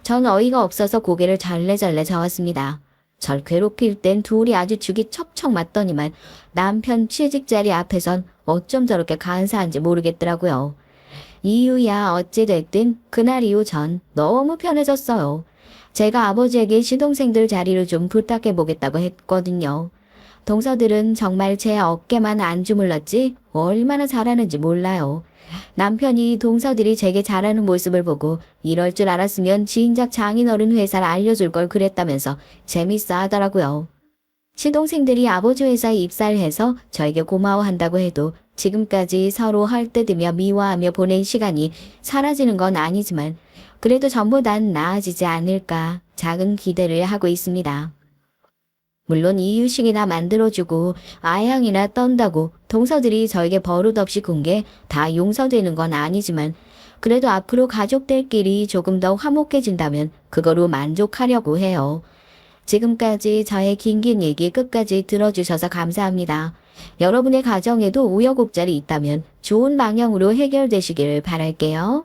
전 어이가 없어서 고개를 잘래잘래 저었습니다. 절 괴롭힐 땐 둘이 아주 죽이 척척 맞더니만 남편 취직 자리 앞에선 어쩜 저렇게 간사한지 모르겠더라고요. 이유야 어찌됐든 그날 이후 전 너무 편해졌어요. 제가 아버지에게 시동생들 자리를 좀 부탁해 보겠다고 했거든요. 동서들은 정말 제 어깨만 안 주물렀지 얼마나 잘하는지 몰라요. 남편이 동서들이 제게 잘하는 모습을 보고 이럴 줄 알았으면 진작 장인어른 회사를 알려줄 걸 그랬다면서 재밌어 하더라고요. 시동생들이 아버지 회사에 입사를 해서 저에게 고마워한다고 해도 지금까지 서로 헐뜯으며 미워하며 보낸 시간이 사라지는 건 아니지만 그래도 전보단 나아지지 않을까 작은 기대를 하고 있습니다. 물론 이유식이나 만들어주고 아향이나 떤다고 동서들이 저에게 버릇없이 군 게 다 용서되는 건 아니지만 그래도 앞으로 가족들끼리 조금 더 화목해진다면 그거로 만족하려고 해요. 지금까지 저의 긴긴 얘기 끝까지 들어주셔서 감사합니다. 여러분의 가정에도 우여곡절이 있다면 좋은 방향으로 해결되시길 바랄게요.